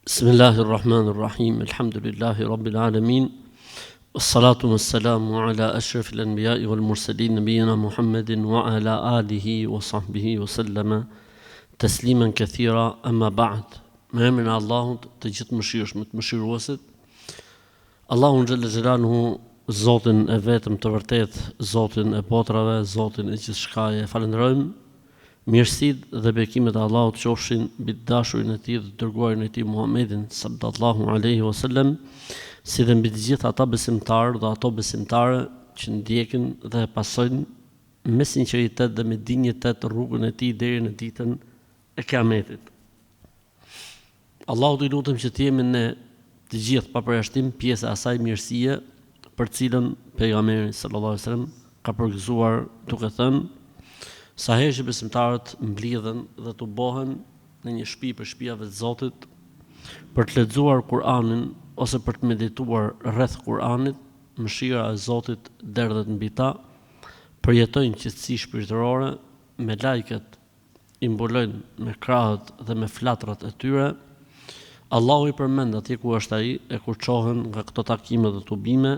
Bismillahirrahmanirrahim. Alhamdulillahi rabbil alamin. Wassalatu wassalamu ala ashrafil anbiya'i wal mursalin nabiyina Muhammedin wa ala alihi wa sahbihi wa sallama tasliman kathira, amma ba'd. Me emrin e Allahut, të gjithë mëshirshëm, të mëshiruesit. Allahun xhalla xhelaluhu, Zotin e vetëm të vërtet, Zotin e botrave, Zotin e gjithçkaje, falenderojmë. Mirësitë dhe bekimet e Allahut qofshin mbi dashurin e tij dhe dërguarin e tij Muhammedin sallallahu alaihi wasallam, si dhe mbi të gjithë ata besimtarë dhe ato besimtare që ndjekin dhe e pasojnë me sinqeritet dhe me dinjitet rrugën e tij deri në ditën e Kiametit. Allahut i lutem që të jemi ne të gjithë pa përjashtim pjesë e asaj mirësie për cilën pejgamberi sallallahu alaihi wasallam ka përgëzuar duke thënë: sa herë që besimtarët mblidhen dhe të bohen në një shtëpi për shtëpiave të Zotit për të lexuar Kur'anin ose për të medituar rreth Kur'anit, mëshira e Zotit derdhet mbi ta, përjetojnë qetësi shpirtërore, me lajket i mbulojnë me krahët dhe me flatrat e tyre. Allahu i përmend atje ku është ai, e kur çohen nga këto takime dhe tubime,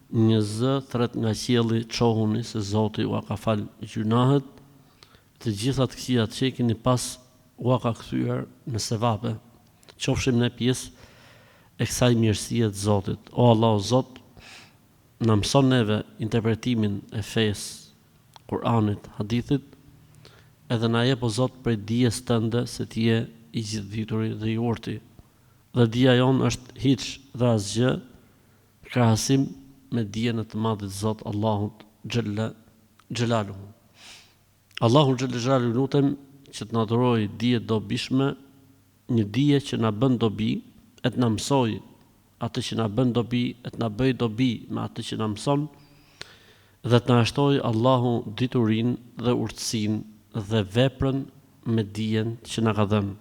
një zë thret nga qielli: çohuni se Zoti ua ka fal gjunahet. Të gjitha të këqija që i keni pas ua ka kthyer në sevape. Qofshim ne pjesë e kësaj mirësie të Zotit. O Allah, o Zot, na mëson neve interpretimin e fesë, Kur'anit, hadithit, edhe na jep o Zot prej dijes tënde se ti je i gjithdituri dhe i urti. Dhe dija jonë është hiç dhe asgjë krahasim me dijen e të madhit Zot Allahut xhalla xhelaluhu. Allahu xhalla xhelaluhu lutem që të na dhurojë dije dobishme, një dije që na bën dobi, e të na mësoj atë që na bën dobi, e të na bëj dobi me atë që na mëson, dhe të na shtoj Allahu diturinë dhe urtësinë dhe veprën me dijen që na ka dhënë.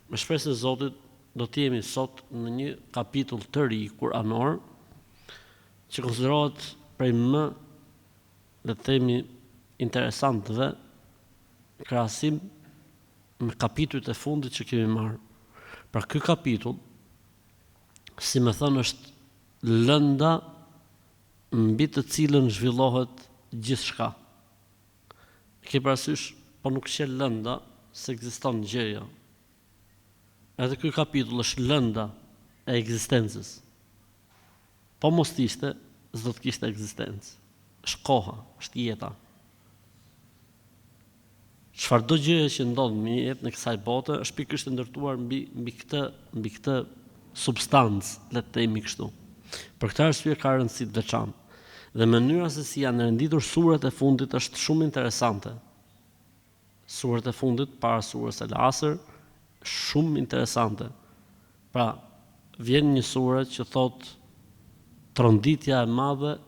Me shpresën e Zotit do të jemi sot në një kapitull të ri kuranor që konsiderohet prej më, le të themi, interesantëve krahasim me kapitujt e fundit që kemi marrë. Pra ky kapitull, si më thënë, është lënda mbi të cilën zhvillohet gjithçka. Ke parasysh, po nuk është lënda se ekziston gjëja. Edhe ky kapitull është lënda e ekzistencës. Po mos ishte, s'do të kishte ekzistencë. Është koha, është jeta. Çfarëdo gjë që ndodh në jetë në kësaj bote është pikërisht ndërtuar mbi këtë substancë, le të themi kështu. Për këtë arsye ka rëndësi të veçantë. Dhe mënyra se si janë renditur surat e fundit është shumë interesante. Surat e fundit para surës Al-Asr, shumë interesante. Pra, vjen një sure që thot tronditja e madhe,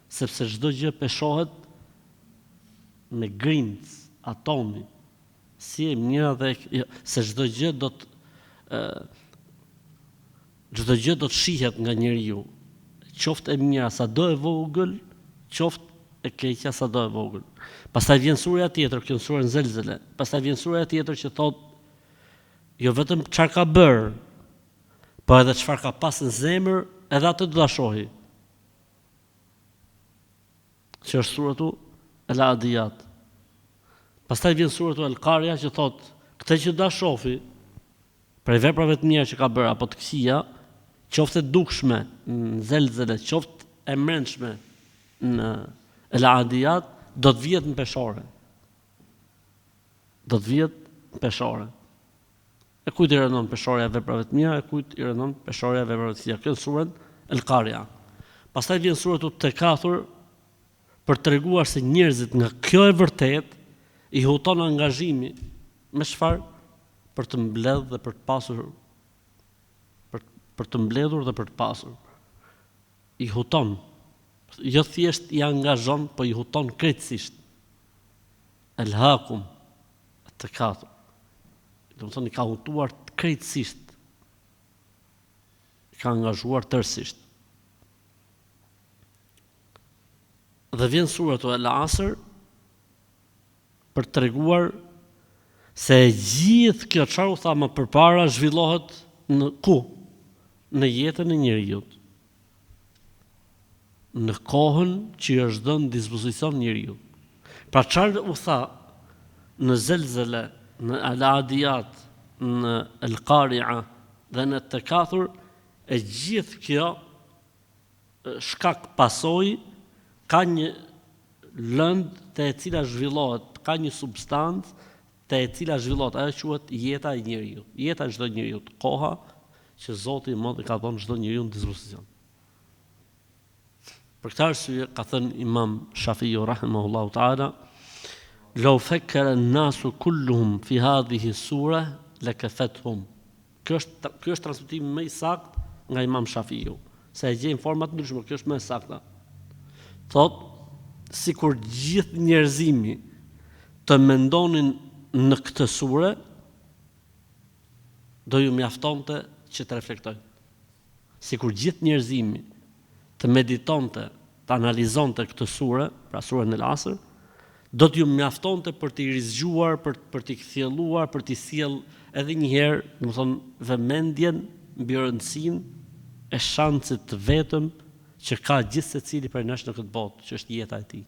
sepse çdo gjë peshohet me grimc, atomi, si e mira dhe se çdo gjë do të shihet nga njeriu, qoftë e mira sado e vogël, qoftë e keqja sado e vogël. Pastaj vjen sura tjetër, kjo surën Zelzele. Pastaj vjen sura tjetër që thot jo vetëm çfarë ka bër, po edhe çfarë ka pas në zemër, edhe atë do ta shohë. Që është suratu Al-Adiyat. Pastaj vjen suratu Al-Qarya që thot këtë që do ta shohë, prej veprave të mira që ka bërë apo të këqija, qoftë dukshme në Zelzele, qoftë e mbrëmshme në Al-Adiyat, do të vihet në peshore. Do të vihet në peshore. E kujt i rënon peshorja e veprave të mira, e kujt i rënon peshorja e veprave të këqija. Kjo është surën Al-Qarya. Pastaj vjen suratu Tekathur për të treguar se njerëzit nga kjo e vërtet i huton angazhimi me çfarë? Për të mbledhur dhe për të pasur, për të mbledhur dhe për të pasur. I huton. Jo thjesht i angazhon, po i huton krejtësisht. Elhakum at-takathur. Do të thonë i ka hutuar krejtësisht. I ka angazhuar tërësisht. Dhe vjen suratu Al-Asr për të treguar se gjithë kjo çfarë u tha më përpara zhvillohet në ku? Në jetën e njeriut. Në kohën që është dhënë dispozicion njeriu. Pra çfarë u tha në Zelzele, në Al-Adiyat, në Al-Qari'a dhe në Takathur, e gjithë kjo shkak pasojë ka një lëndë të e cila zhvillohet, ka një substancë të e cila zhvillohet, ajo quhet jeta e njeriu. Jeta e çdo njeriu, koha që Zoti i ka dhënë çdo njeriu në dispozicion. Për këtë arsye ka thënë Imam Shafiu rahimahullahu taala, "Law fakkara an-nasu kulluhum fi hadhihi sura lakafathum." Kjo është transmetimi më i saktë nga Imam Shafiu, se e gjejmë forma të ndryshme, kjo është më e sakta. Thot, sikur gjithë njerëzimi të mendonin në këtë sure, do ju mjaftonte që të reflektojnë. Sikur gjithë njerëzimi të meditonte, të analizonte këtë sure, pra surën El Asr, do t'ju mjaftonte për t'i rizgjuar, për t'i kthjelluar, për t'i sjell edhe një herë, domethënë vëmendjen mbi rëndësinë e shansit të vetëm që ka gjithë secili prej nesh në këtë botë, që është jeta e tij.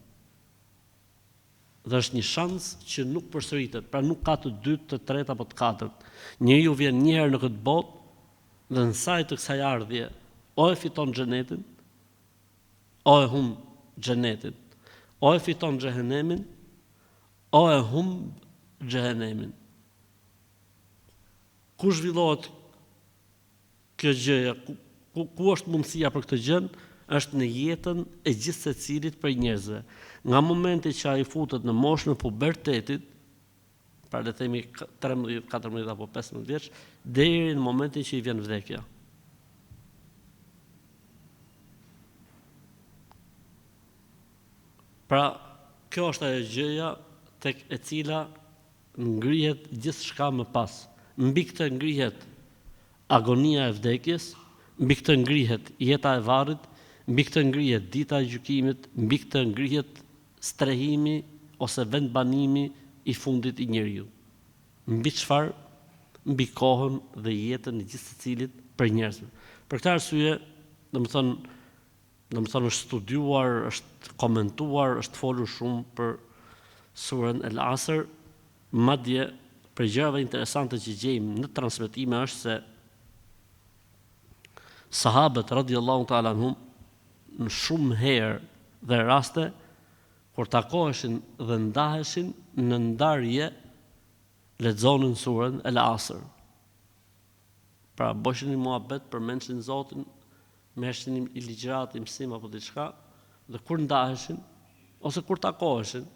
Dhe është një shans që nuk përsëritet, pra nuk ka të dytë, të tretë apo të katërt. Njeriu vjen një herë në këtë botë dhe në sajtë të kësaj ardhje o e fiton xhenetin, o e humb xhenetin, o e fiton xhehenemin, o e humb xhehenemin. Ku zhvillohet kjo gjëja, ku është mundësia për këtë gjë, është në jetën e gjithë secilit prej njerëzve. Nga momenti që ai futet në moshën e pubertetit, pra le të themi 13, 14 apo 15 vjeç, deri në momentin që i vjen vdekja. Pra, kjo është ajo gjëja tek e cila ngrihet gjithçka më pas. Mbi këtë ngrihet agonia e vdekjes, mbi këtë ngrihet jeta e varrit, mbi këtë ngrihet dita e gjykimit, mbi këtë ngrihet strehimi ose vendbanimi i fundit i njeriu. Mbi çfarë? Mbi kohën dhe jetën e gjithë secilit për njerëzve. Për këtë arsye, domethënë është studiuar, është komentuar, është folur shumë për surën El Asr, madje për gjërave interesante që gjejmë në transmetime është se sahabët radhiyallahu ta'ala anhum në shumë herë dhe raste kur takoheshin dhe ndaheshin në ndarje lexonin surën El Asr. Pra bëshin një muhabet, përmendeshin Zotin, merrshin i ligjërat, i mësim apo diçka, dhe kur ndaheshin ose kur takoheshin,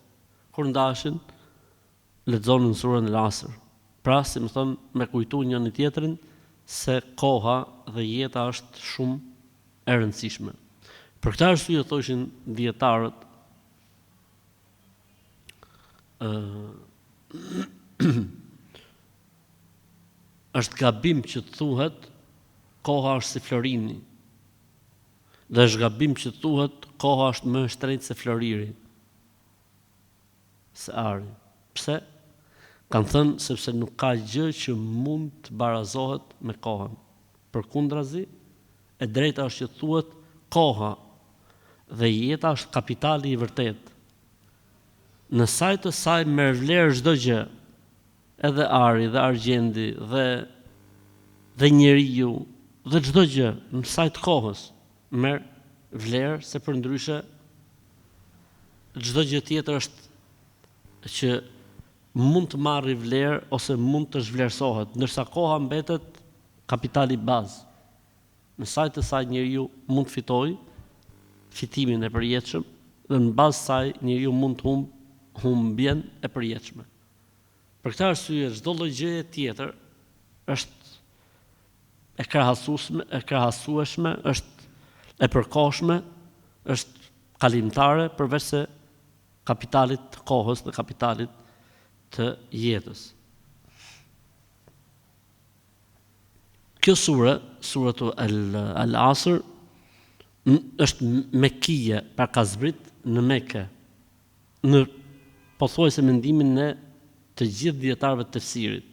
kur ndaheshin lexonin surën El Asr. Pra, si më thon, me kujtu njëri tjetrin se koha dhe jeta është shumë e rëndësishme. Për këtë arsye thoshin dietarët është gabim që të thuhet koha është si florini. Dhe është gabim që të thuhet koha është më e shtrenjtë se floriri. Se ari. Pse? Kanë thënë sepse nuk ka gjë që mund të barazohet me kohën. Përkundrazi, e drejta është që thuhet koha dhe jeta është kapitali i vërtet. Në saj të saj merr vlerë çdo gjë, edhe ari dhe argjendi dhe njeriu dhe çdo gjë në saj të kohës merr vlerë, se përndryshe çdo gjë tjetër është që mund të marrë vlerë ose mund të zhvlerësohet, ndërsa koha mbetet kapitali bazë. Në saj të saj njeriu mund të fitojë fitimin e përjetshëm dhe në bazë saj njeriu mund të humbjen e përjetshme. Për këtë arsye çdo lloj gjëje tjetër është e krahasueshme, është e përkohshme, është kalimtare përveç se kapitalit të kohës dhe kapitalit të jetës. Kjo suratu El Asr, është mekije, pra ka zbrit në Mekë, në pothuajse mendimin e të gjithë dietarëve të tefsirit.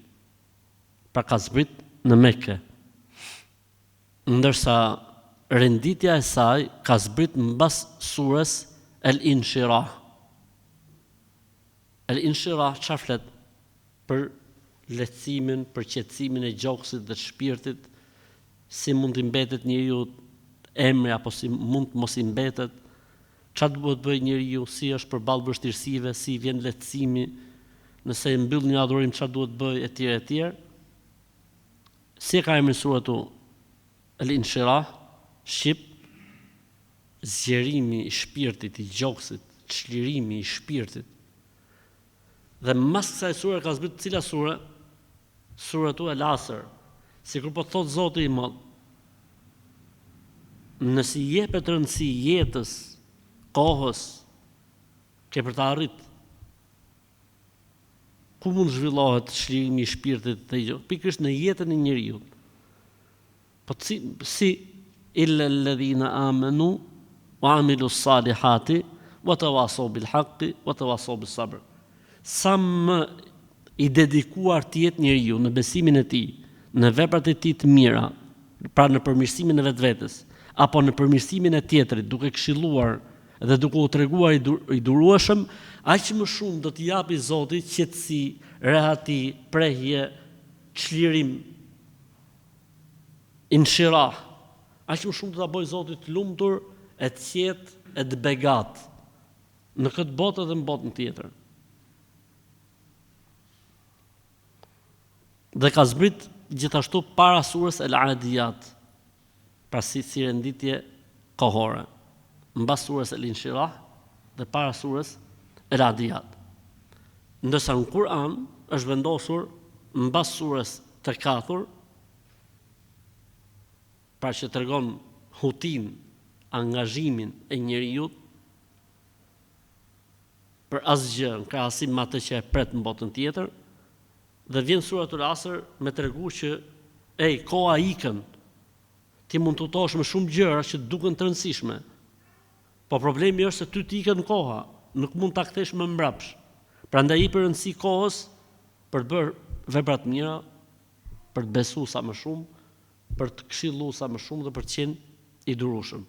Pra ka zbrit në Mekë, ndërsa renditja e saj ka zbrit mbas surës El-Inshirah. El-Inshirah çfarë flet? Për lehtësimin, për qetësimin e gjoksit dhe të shpirtit, si mund të mbetet njeriu emri apo si mund të mos i mbetet, çfarë duhet bëj njeriu, si është përballë vështirësive, si vjen lehtësimi, nëse e mbyll një adhurim çfarë duhet bëj etj etj. Si e ka emrin suratu El-Inshirah, shqip, zgjerimi i shpirtit, i gjoksit, çlirimi i shpirtit. Dhe mas kësaj sure ka zbrit cila sure? Suratu El-Asr. Sikur po thot Zoti i Madh, nëse i jepet rëndësi jetës, kohës, ke për ta arrit. Ku mund zhvillohet çlirimi i shpirtit dhe gjë? Pikërisht në jetën e njeriu. Po si illa alladhina amanu wa amilu salihati wa tawasaw bil haqqi wa tawasaw bis sabr. Sa më i dedikuar të jetë njeriu në besimin e tij, në veprat e tij të mira, pra në përmirësimin e vetvetes, apo në përmirësimin e tjetrit, duke këshilluar dhe duke u treguar i durueshëm, aq më shumë do t'i japi Zoti qetësi, rehati, prehje, çlirim, inshirah. Aq më shumë do ta bëj Zoti të lumtur, e të qetë, e të begat në këtë botë dhe në botën tjetër. Dhe ka zbrit gjithashtu para surës El-Adiyat, pra si renditje kohore, mbas surës El-Inshirah dhe para surës El-Adiyat. Ndërsa në Kur'an është vendosur mbas surës të kathur, pra që tregon hutin, angazhimin e njeriu për asgjë në krahasim me atë që e pret në botën tjetër. Dhe vjen suratul Asr me tregu që koha ikën. Ti mund të utosh me shumë gjëra që duken të rëndësishme. Po problemi është se ty të ikën koha, nuk mund ta kthesh më mbrapsh. Prandaj i për rëndësi kohës për të bërë vepra të mira, për të besuar sa më shumë, për të këshilluar sa më shumë dhe për të qenë i durueshëm.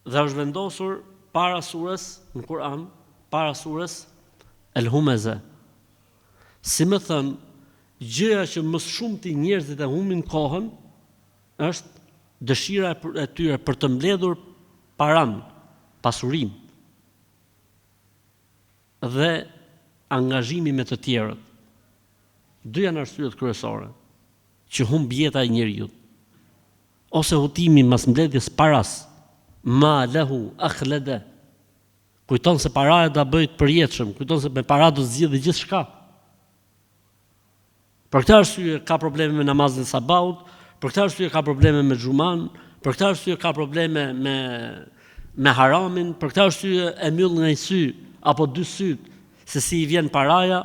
Dhe është vendosur para surës në Kur'an, para surës El-Humazah. Si më thënë, gjëja që më shumë të njerëzit e humbin kohën është dëshira e tyre për të mbledhur paran, pasurim, dhe angazhimi me të tjerët. Dy janë arsyet kryesore që humb jeta e njeriu. Ose hutimi mas mbledhjes paras, ma lahu akhlada. Kujton se paraja do ta bëj të përjetshëm, kujton se me para do zgjidhë gjithçka. Për këtë arsye ka probleme me namazin e sabahut, për këtë arsye ka probleme me xhuman, për këtë arsye ka probleme me haramin, për këtë arsye e mbyll nga një sy apo dy syt se si i vjen paraja.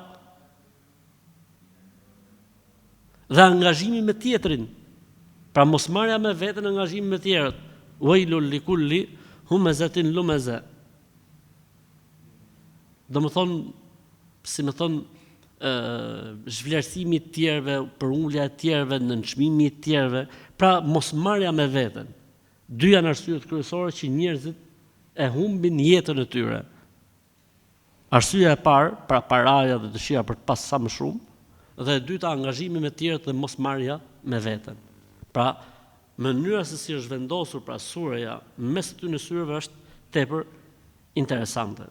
Dhe angazhimi me tjetrin. Pra mos marrja me veten angazhimin me tjerët. Wailul likulli humazatin lumaza. Domethënë, si më thon, zhvlerësimi të tjerëve, për ulja e tjerëve, nënçmimi të tjerëve, pra mos marrja me veten. Dy janë arsyet kryesore që njerëzit e humbin jetën e tyre. Arsyeja e parë, pra paraja dhe dëshira për të pasur sa më shumë, dhe e dyta angazhimi me të tjerët dhe mos marrja me veten. Pra, mënyra se si është vendosur pra sureja mes këtyre sureve është tepër interesante.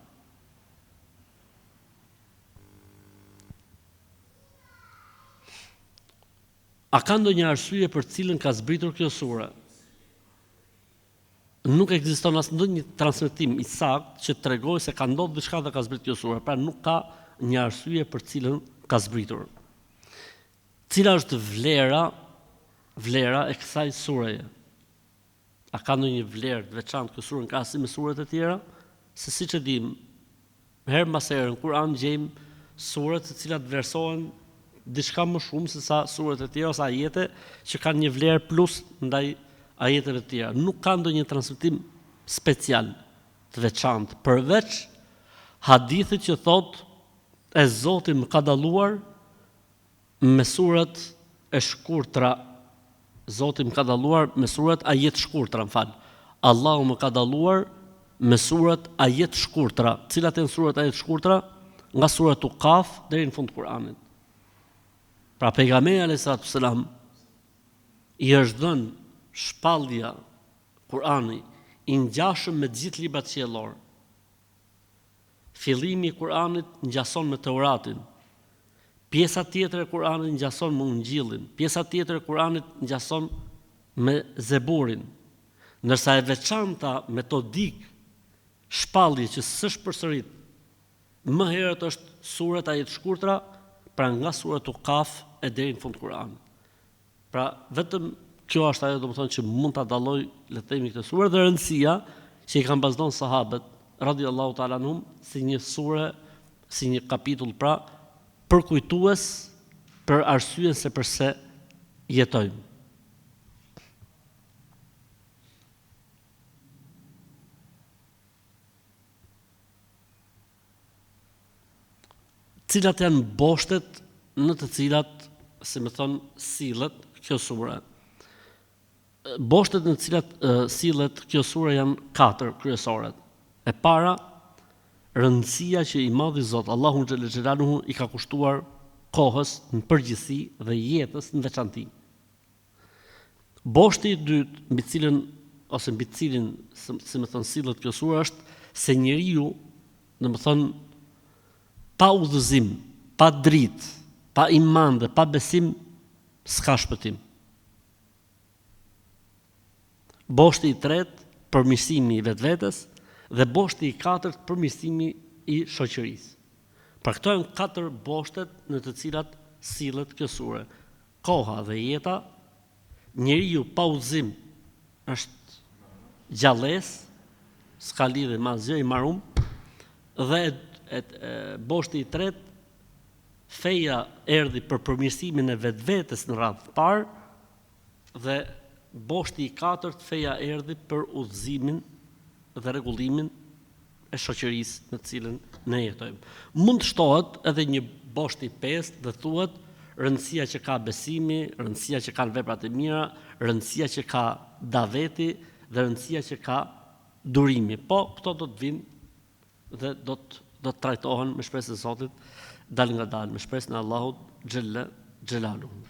A ka ndonjë arsye për cilën ka zbritur kjo sure? Nuk ekziston as ndonjë transmetim i saktë që tregojë se ka ndodhur diçka dhe ka zbritur kjo sure, pra nuk ka një arsye për cilën ka zbritur. Cila është vlera e kësaj sureje? A ka ndonjë vlerë të veçantë kjo sure në krahasim me suret e tjera? Se siç e dim, herë mbas here në Kur'an gjejmë suret të cilat vlerësohen diçka më shumë se sa suret e tjera ose ajete që kanë një vlerë plus ndaj ajeteve të tjera. Nuk ka ndonjë transmetim special të veçantë përveç hadithit që thotë e Zoti më ka dalluar me surat e shkurtra Zoti më ka dalluar me surat ajet shkurtra, më fal. Allahu më ka dalluar me surat ajet shkurtra. Cilat janë surat ajet shkurtra? Nga suratu Kaf deri në fund të Kuranit. Pra pejgamberi alayhis salam i është dhënë shpallja Kurani i ngjashëm me gjithë librat qiellor. Fillimi i Kuranit ngjason me Teuratin. Pjesa tjetër e Kuranit ngjason me Ungjillin. Pjesa tjetër e Kuranit ngjason me Zeburin. Ndërsa e veçanta metodik shpallje që s'është përsërit më herët është surat ajet shkurtra, pra nga suratu Kaf e deri në fund Kur'an. Pra vetëm kjo është ajo domethënë që mund ta dalloj le të themi këtë surë dhe rëndësia që i kanë bazdonë sahabët radhiyallahu ta'ala anhum si një sure, si një kapitull pra përkujtues për arsyen se përse jetojmë. Cilat janë boshtet në të cilat, si më thonë, sillet kjo sure. Boshtet në të cilat sillet kjo sure janë 4 kryesore. E para, rëndësia që i madhi Zot, Allahu xhallal xhelaluhu i ka kushtuar kohës në përgjithësi dhe jetës në veçanti. Boshti i dytë, mbi cilin, si më thon, sillet kjo sure është se njeriu, domethënë, pa udhëzim, pa dritë, pa iman dhe pa besim, s'ka shpëtim. Boshti i tretë, përmirësimi i vetvetes, dhe boshti i katërt, përmirësimi i shoqërisë. Pra këto janë 4 boshtet në të cilat sillet kjo sure. Koha dhe jeta, njeriu pa udhëzim është gjallës, s'ka lidhje me asgjë, i marum, dhe boshti i tretë, feja erdhi për përmirësimin e vetvetes në radhë të parë, dhe boshti i katërt, feja erdhi për udhëzimin dhe rregullimin e shoqërisë në të cilën ne jetojmë. Mund të shtohet edhe një boshti i pestë dhe thuhet rëndësia që ka besimi, rëndësia që kanë veprat e mira, rëndësia që ka daveti dhe rëndësia që ka durimi. Po, këto do të vinë dhe do të trajtohen me shpresën e Zotit dal nga dal, me shpresën e Allahut xhella xhelaluhu.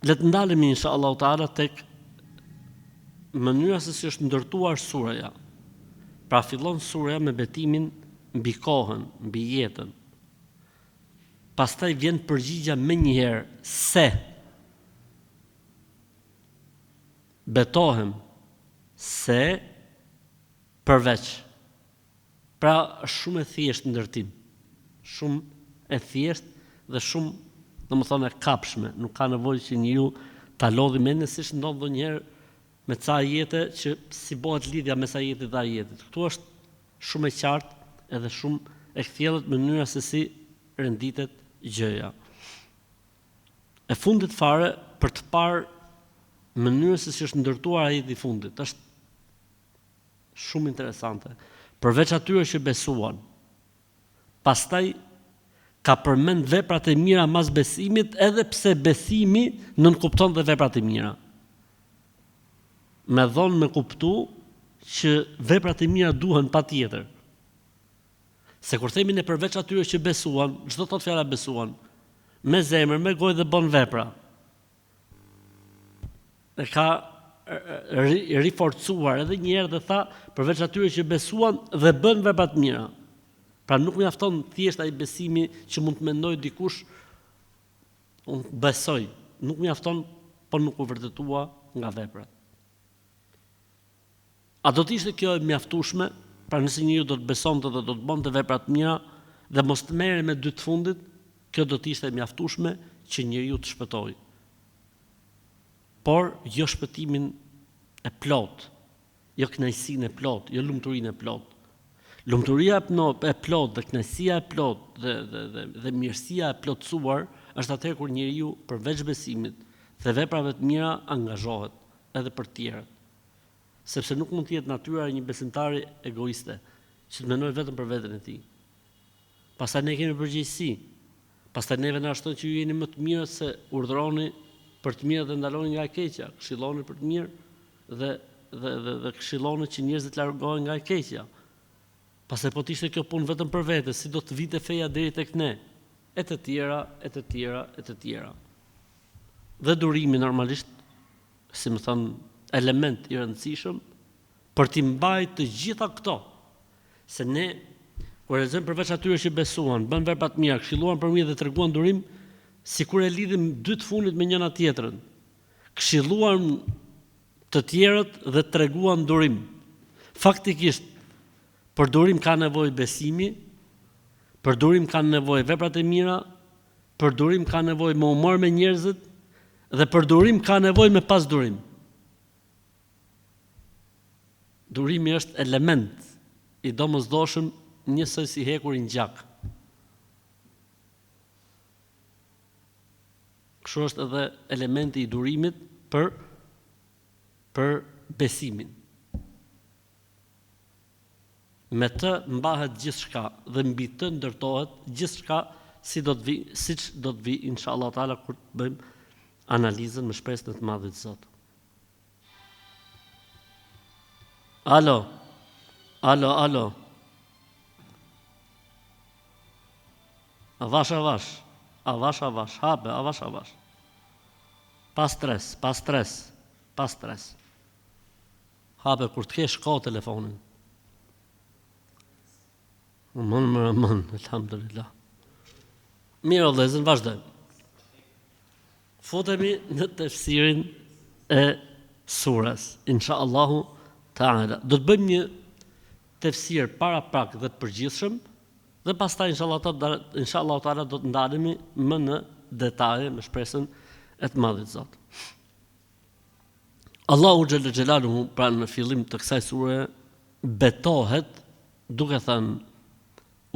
Le të ndalemi inshallah taala tek mënyra se si është ndërtuar sureja. Pra fillon sureja me betimin mbi kohën, mbi jetën. Pastaj vjen përgjigja menjëherë se betohem se përveç. Pra shumë e thjeshtë ndërtim. Shumë e thjeshtë dhe shumë, domethënë, e kapshme. Nuk ka nevojë që njeriu ta lodhi mendin siç ndodh ndonjëherë me ca ajete që si bëhet lidhja mes ajetit dhe ajetit. Ktu është shumë e qartë edhe shumë e thjellët mënyra se si renditet gjëja. E fundit fare, për të parë mënyrën se si është ndërtuar ajeti i fundit, është shumë interesante. Përveç atyre që besuan. Pastaj ka përmend veprat e mira mas besimit, edhe pse besimi nënkupton dhe veprat e mira. Me dhonë me kuptu që veprat e mira duhen patjetër. Se kur themi ne përveç atyre që besuan, çdo thot fjala besuan, me zemër, me gojë dhe bën vepra. E ka riforcuar edhe një herë dhe tha përveç atyre që besuan dhe bën vepra të mira. Pra nuk mjafton thjesht ai besimi që mund të mendoj dikush unë besoj, nuk mjafton po nuk u vërtetua nga veprat. A do të ishte kjo e mjaftueshme? Pra nëse njeriu do të besonte dhe do të bënte vepra të mira dhe mos të merrej me 2 të fundit, kjo do të ishte e mjaftueshme që njeriu të shpëtojë. Por jo shpëtimin e plot, jo kënaqësinë e plot, jo lumturinë e plot. Lumturia e plot dhe kënaqësia e plot dhe mirësia e plotësuar është atëherë kur njeriu përveç besimit dhe veprave të mira angazhohet edhe për të tjerët. Sepse nuk mund të jetë natyra e një besimtari egoiste, që të mendojë vetëm për veten e tij. Pastaj ne kemi përgjegjësi. Pastaj neve na shton që ju jeni më të mirë se urdhëroni për të mirë dhe ndaloni nga e keqja, këshilloni për të mirë dhe këshilloni që njerëzit largohen nga e keqja. Pastaj po të ishte kjo punë vetëm për vete, si do të vite feja deri tek ne, e të tjera, e të tjera, e të tjera. Dhe durimi normalisht, si më thënë, element i rëndësishëm për t'i mbajtur të gjitha këto. Se ne, kur e lexojmë përveç atyre që besuan, bën vepra të mira, këshilluan për mirë dhe treguan durim, sikur e lidhim dy të fundit me njëra tjetrën. Këshilluan të tjerët dhe treguan durim. Faktikisht, për durim ka nevojë besimi, për durim kanë nevojë veprat e mira, për durim ka nevojë me humor me njerëzit dhe për durim ka nevojë me pasdurim. Durimi është element i domosdoshëm njësoj si hekurin gjak. Kështu është edhe elementi i durimit për besimin. Me të mbahet gjithçka dhe mbi të ndërtohet gjithçka siç do të vi inshallah taala kur të bëjmë analizën me shpresën e të Madhit Zot. Alo. Avash, hape, avash. Pas stres. Hape, kur të kesh shko telefonin. Aman, alhamdulillah. Mirë o vëllezër, vazhdojmë. Futemi në tefsirin e surës, inshallahu ta'ala. Do të bëjmë një tefsir para prak dhe të përgjithshëm, dhe pastaj inshallah ta'ala do të ndalemi më në detaje me shpresën e të Madhit Zot. Allahu xhalla xhelaluhu pra në fillim të kësaj sure betohet duke thënë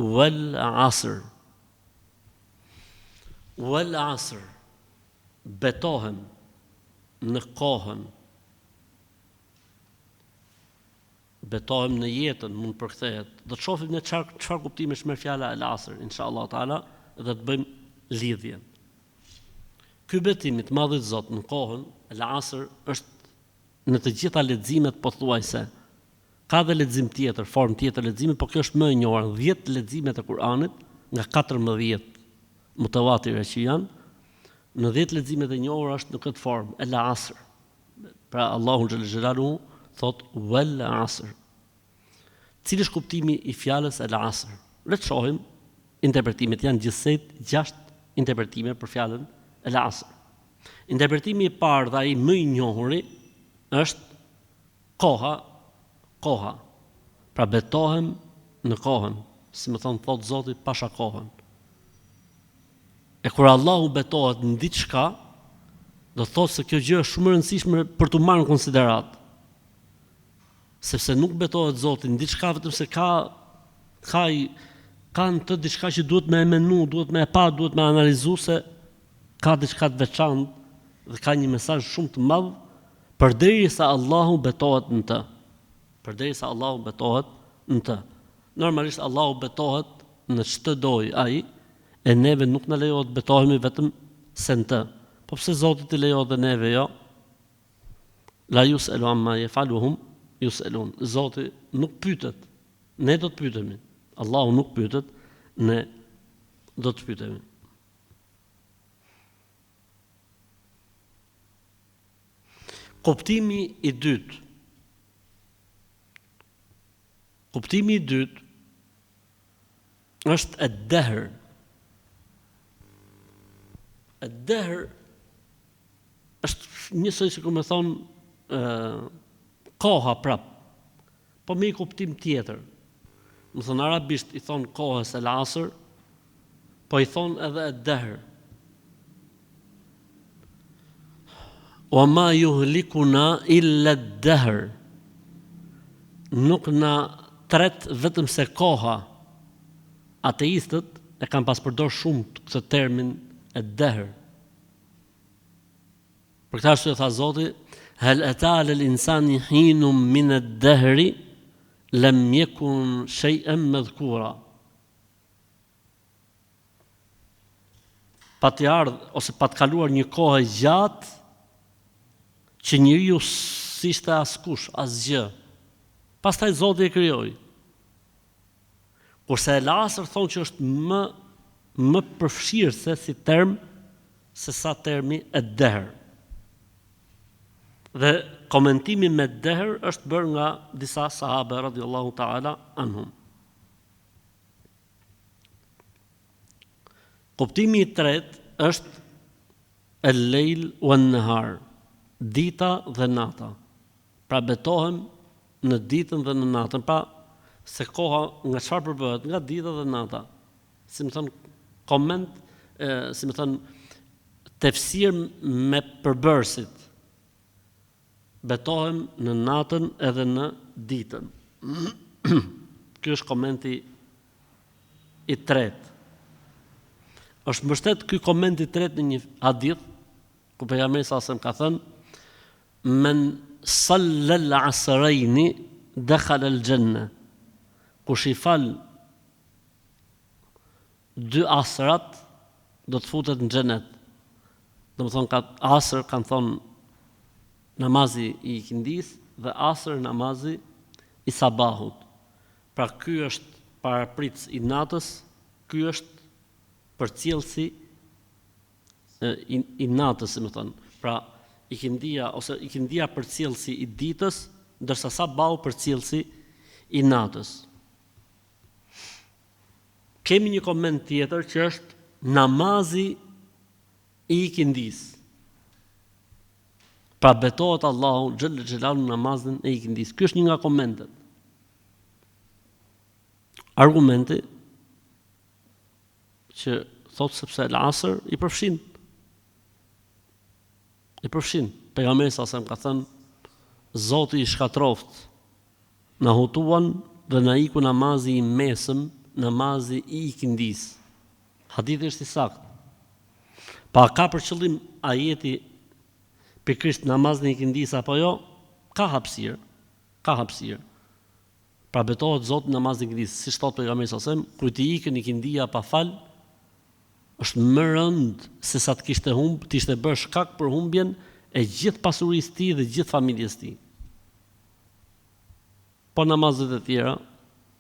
wal asr. Betohem në kohën, betohem në jetën, mund përkthehet. Do të shohim në çfarë kuptimi merr fjala al-asr, inshallah taala, dhe të bëjmë lidhjen. Ky betim i të Madhit Zot në kohën al-asr është në të gjitha leximet pothuajse. Ka dhe lexim tjetër, formë tjetër leximi, por kjo është më e njohur. 10 leximet e Kuranit nga 14 mutawatire që janë, në 10 leximet e njohura është në këtë formë, al-asr. Pra Allahu xhalla xhelaluhu thot wal asr. Cili është kuptimi i fjalës al-asr? Le të shohim interpretimet, janë gjithsej 6 interpretime për fjalën al-asr. Interpretimi i parë dhe ai më i njohuri është koha. Pra betohem në kohën, si më thot Zoti, pasha kohën. E kur Allahu betohet në diçka, do thotë se kjo gjë është shumë e rëndësishme për të marrë në konsiderat. Sepse nuk betohet Zoti në diçka vetëm se ka në të diçka që duhet me e menu, duhet me e pa, duhet me analizu, se ka diçka të veçantë dhe ka një mesazh shumë të madh përderisa Allahu betohet në të. Normalisht Allahu betohet në çdo doj ai, e neve nuk na lejohet betohemi vetëm se në të. Po pse Zoti të lejohet dhe neve jo? La yus'alu amma yaf'aluhum yus'alun. Zoti nuk pyetet. Ne do të pyetemi. Allahu nuk pyetet, ne do të pyetemi. Kuptimi i dytë është ad-dahr. Ad-dahr është njësoj si me thonë koha prap, po me i kuptim tjetër. Më thonë arabisht i thonë kohës al-asr, po i thonë edhe ad-dahr. Wa ma yuhlikuna illa ad-dahr. Nuk na tret vetëm se koha. Ateistët e kanë pas përdor shumë këtë termin e dahr. Për këtë arsye tha Zoti, hal ata'ala al-insani hinun min ad-dahri lam yakun shay'an madhkura. pa të ardhur ose pa të kaluar një kohë gjatë që njeriu s'ishte askush, asgjë. Pastaj Zoti e krijoi. Kurse El Asr thonë që është më përfshirëse si term se sa termi e deher. Dhe komentimi me deher është bërë nga disa sahabe radiallahu ta'ala anhum. Kuptimi i tretë është el-lejl wan-nahar, dita dhe nata. Pra betohem në ditën dhe në natën, pra se koha nga çfarë përbëhet, nga dita dhe nata. Si më thon koment, si më thon tefsir me përbërësit. Betohem në natën edhe në ditën. Ky është komenti i tretë. Është mbështet ky koment i tretë në një hadith ku pejgamberi sa ka thënë: "Men sallal asraini dakhala al-janna." Kush i fal dy asrat do të futet në xhenet. Domethënë ka asr kanë thonë namazi i ikindis dhe asr namazi i sabahut. Pra ky është parapritës i natës, ky është përcjellësi i natës, më thënë. Pra ikindia ose ikindia përcjellësi i ditës, ndërsa sabahu përcjellësi i natës. Kemi një koment tjetër që është namazi i ikindis. Pra betohet Allahu xhallal xhelalu namazin e ikindis. Ky është një nga komentet. Argumenti që thot sepse el-asr i përfshin. Pejgamberi sa ka thënë: Zoti i shkatroft na hutuan dhe na iku namazi i mesëm, namazi i ikindis. Hadithi është i saktë. Pa ka për qëllim ajeti pikërisht namazin e ikindis apo jo? Ka hapësirë. Pra betohet Zoti namazin e ikindis, siç thot pejgamberi sa kur ti ikën ikindia pa fal, është më rënd se sa të kishte humb, të ishte bërë shkak për humbjen e gjithë pasurisë ti dhe gjithë familjes ti. Po namazet e tjera,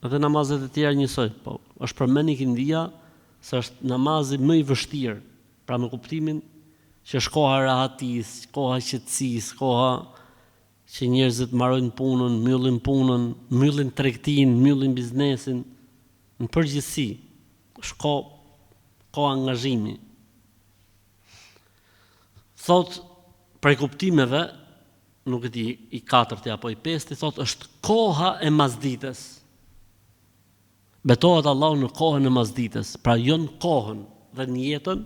edhe namazet e tjera njësoj, po është përmend ikindia se është namazi më i vështirë, pra me kuptimin që është koha rahatis, koha qetësisë, koha që njerëzit mbarojnë punën, mbyllin tregtinë, mbyllin biznesin, në përgjithësi, është koha angazhimi. Thot, prej kuptimeve, nuk e di i katërti apo i pesti, thot është koha e mazditës. Betohet Allahu në kohën e mazditës, pra jo në kohën dhe në jetën,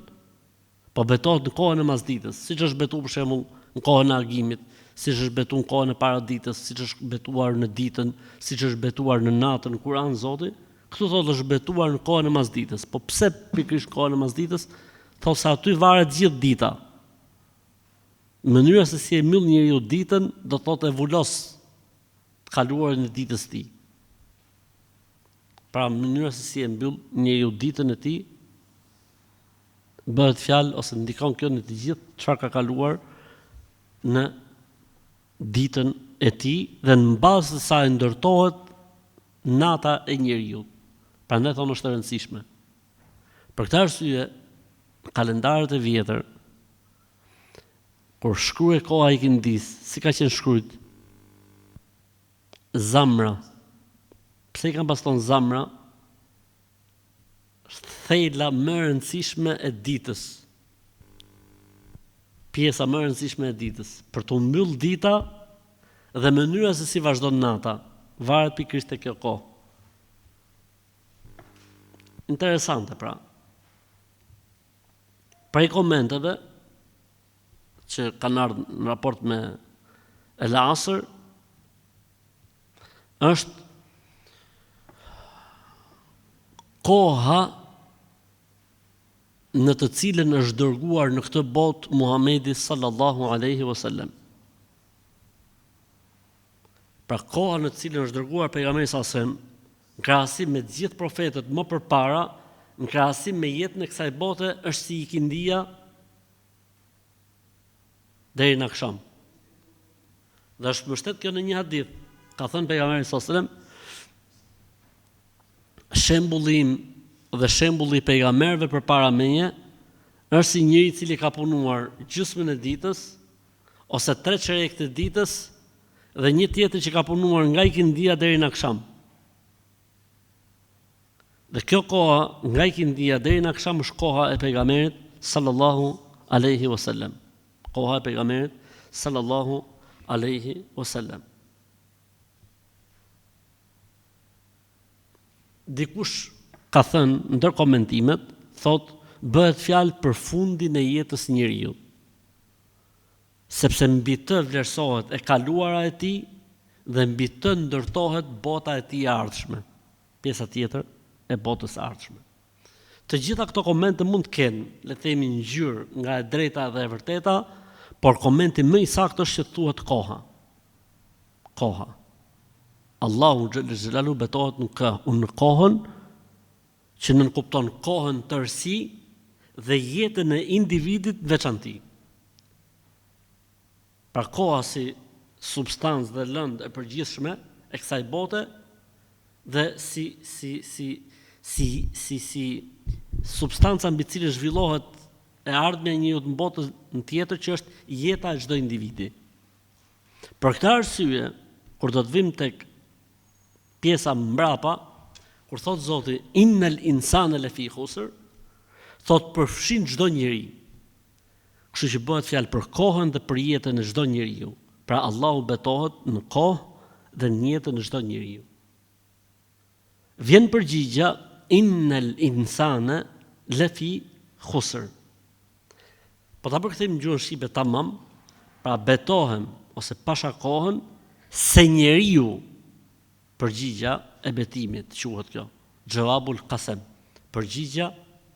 po betohet në kohën e mazditës, siç është betuar për shembull në kohën e agimit, siç është betuar në kohën e paraditës, siç është betuar në ditën, siç është betuar në natën në Kur'an Zoti. Këtu thotë është betuar në kohën e mazditës. Po pse pikërisht kohën e mazditës? Thotë se aty varet gjithë dita. Mënyra se si e mbyll njeriu ditën, do thotë e vulos të kaluarën e ditës së tij. Pra mënyra se si e mbyll njeriu ditën e tij, bëhet fjalë ose ndikon kjo në të gjithë çfarë ka kaluar në ditën e tij dhe në bazë të saj ndërtohet nata e njeriu. Prandaj thonë është e rëndësishme. Për këtë arsye, kalendarët e vjetër, kur shkruaj koha e ikindis, si ka qenë shkruajt? Zamra. Pse i kanë pas thonë zamra? Është thela më e rëndësishme e ditës. Pjesa më e rëndësishme e ditës. Për të mbyll dita dhe mënyra se si vazhdon nata, varet pikërisht te kjo kohë. Interesante pra. Prej komenteve që kanë ardhur në raport me el-asr është koha në të cilën është dërguar në këtë botë Muhamedi sallallahu alaihi wasallam. Pra koha në të cilën është dërguar pejgamberi sallallahu alaihi wasallam, krahasim me të gjithë profetët më përpara, në krahasim me jetën e kësaj bote është si ikindia deri në akşam. Dhe është mbështet kjo në një hadith. Ka thënë pejgamberi sallallahu alajhi wasallam, shembulli im dhe shembulli i pejgamberëve përpara meje është si njëri i cili ka punuar gjysmën e ditës ose 3 çerek të ditës dhe një tjetër që ka punuar nga ikindia deri në akşam. Dhe kjo koha nga ikindia deri në akşam është koha e pejgamberit sallallahu alaihi wasallam. Koha e pejgamberit sallallahu alaihi wasallam. Dikush ka thënë ndër komentimet, thot bëhet fjalë për fundin e jetës së njeriu. Sepse mbi të vlerësohet e kaluara e tij dhe mbi të ndërtohet bota e tij e ardhshme. Pjesa tjetër e botës së ardhshme. Të gjitha këto komente mund të kenë, le të themi, ngjyrë nga e drejta dhe e vërteta, por komenti më i saktë është që thuhet koha. Koha. Allahu xhelalu betohet në kohën që nënkupton kohën tërësi dhe jetën e individit veçanti. Pra koha si substancë dhe lëndë e përgjithshme e kësaj bote dhe si substanca mbi cilën zhvillohet e ardhmja e njeriut në botën tjetër që është jeta e çdo individi. Për këtë arsye, kur do të vim tek pjesa mbrapa, kur thot Zoti innal insana lafi khusr, thot përfshin çdo njeri. Kështu që bëhet fjalë për kohën dhe për jetën e çdo njeriu. Pra Allahu betohet në kohë dhe në jetën e çdo njeriu. Vjen përgjigja innal insana lafi khusr. Po ta përkthejmë në gjuhën shqipe tamam, pra betohem ose pashakohen se njeriu, përgjigja e betimit quhet kjo. Xhawabul qasam, përgjigja